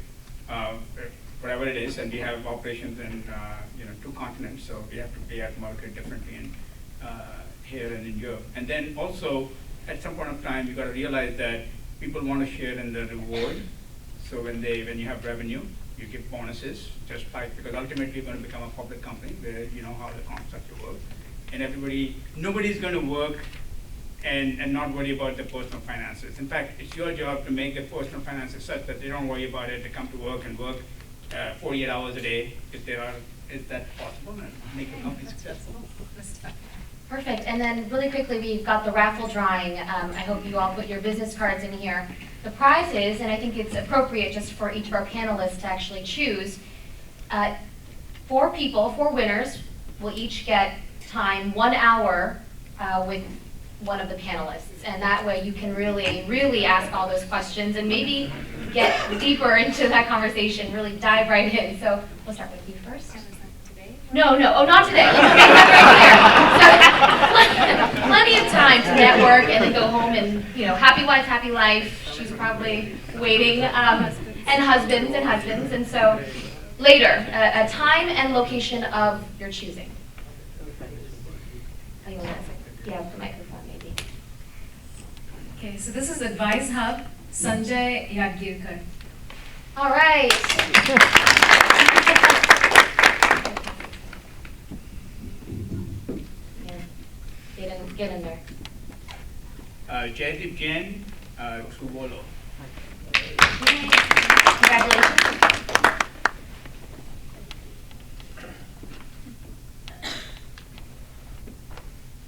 whatever it is, and we have operations in 2 continents, so we have to pay at market differently in here and in Europe. And then also, at some point of time, you got to realize that people want to share in the reward. So when you have revenue, you give bonuses, because ultimately you're going to become a public company where you know how the comp structure works. And nobody's going to work and not worry about their personal finances. In fact, it's your job to make their personal finances such that they don't worry about it. They come to work and work 48 hours a day if they are. Is that possible? And make the company successful. Perfect. And then really quickly, we've got the raffle drawing. I hope you all put your business cards in here. The prize is, and I think it's appropriate just for each of our panelists to actually choose, 4 winners will each get time 1 hour with one of the panelists. And that way you can really ask all those questions and maybe get deeper into that conversation, really dive right in. So we'll start with you first. No, oh, not today. Okay, right here. So, plenty of time to network and then go home and, happy wife, happy life. She's probably waiting, and husbands. And so, later, a time and location of your choosing. Oh, you want to the microphone, maybe. Okay, so this is Advice Hub, Sanjay Yadgirkar. All right. Get in there. Jaideep Jain, Truvolo. Congratulations.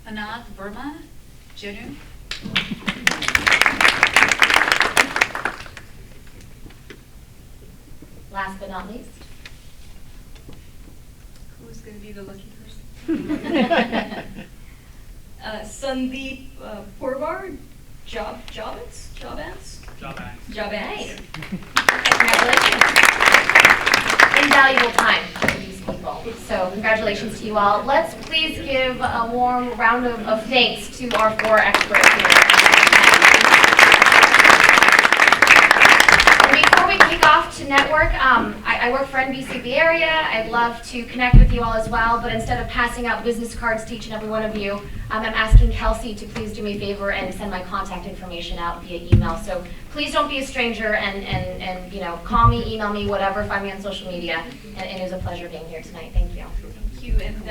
Anand Verma, Jenu. Last but not least. Who's going to be the lucky person? Sandeep Purvar, Jobans. Hey. Congratulations. Invaluable time for these people. So congratulations to you all. Let's please give a warm round of thanks to our 4 experts here. And before we kick off to network, I work for NBC of the area. I'd love to connect with you all as well, but instead of passing out business cards to each and every one of you, I'm asking Kelsey to please do me a favor and send my contact information out via email. So please don't be a stranger and call me, email me, whatever, find me on social media. And it is a pleasure being here tonight. Thank you. Thank you. And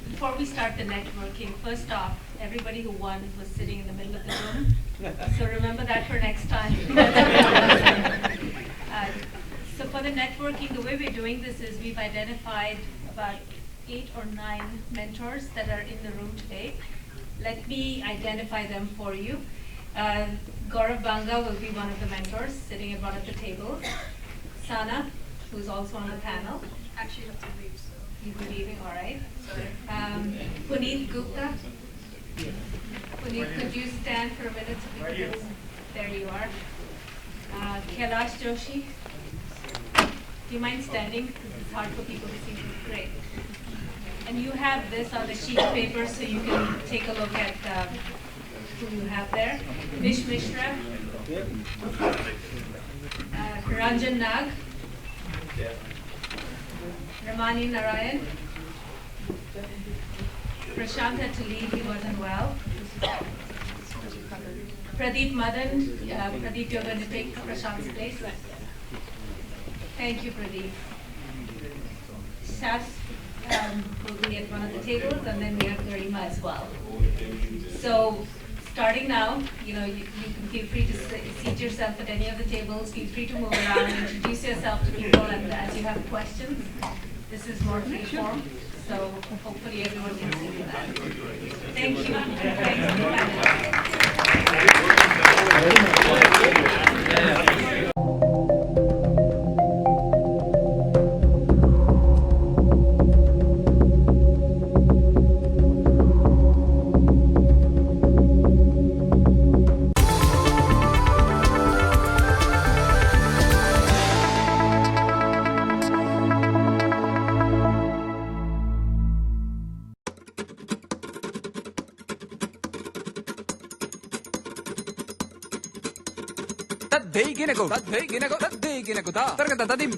before we start the networking, first off, everybody who won was sitting in the middle of the room. So remember that for next time. So for the networking, the way we're doing this is we've identified about 8 or 9 mentors that are in the room today. Let me identify them for you. Gaurav Banga will be one of the mentors sitting at one of the tables. Sana, who's also on the panel. Actually, you have to leave, so. You're leaving, all right. Puneet Gupta. Puneet, could you stand for a minute? So we can, there you are. Kailash Joshi. Do you mind standing? Because it's hard for people to see you. Great. And you have this on the sheet of paper so you can take a look at who you have there. Nish Mishra. Ranjan Nag. Ramani Narayan. Prashant had to leave, he wasn't well. Pradeep Madan. Pradeep, you're going to take Prashant's place. Thank you, Pradeep. Sas will be at one of the tables, and then we have Garima as well. So, starting now, you can feel free to seat yourself at any of the tables. Feel free to move around, introduce yourself to people, and as you have questions, this is more free form. So hopefully everyone can see that. Thank you. Tadim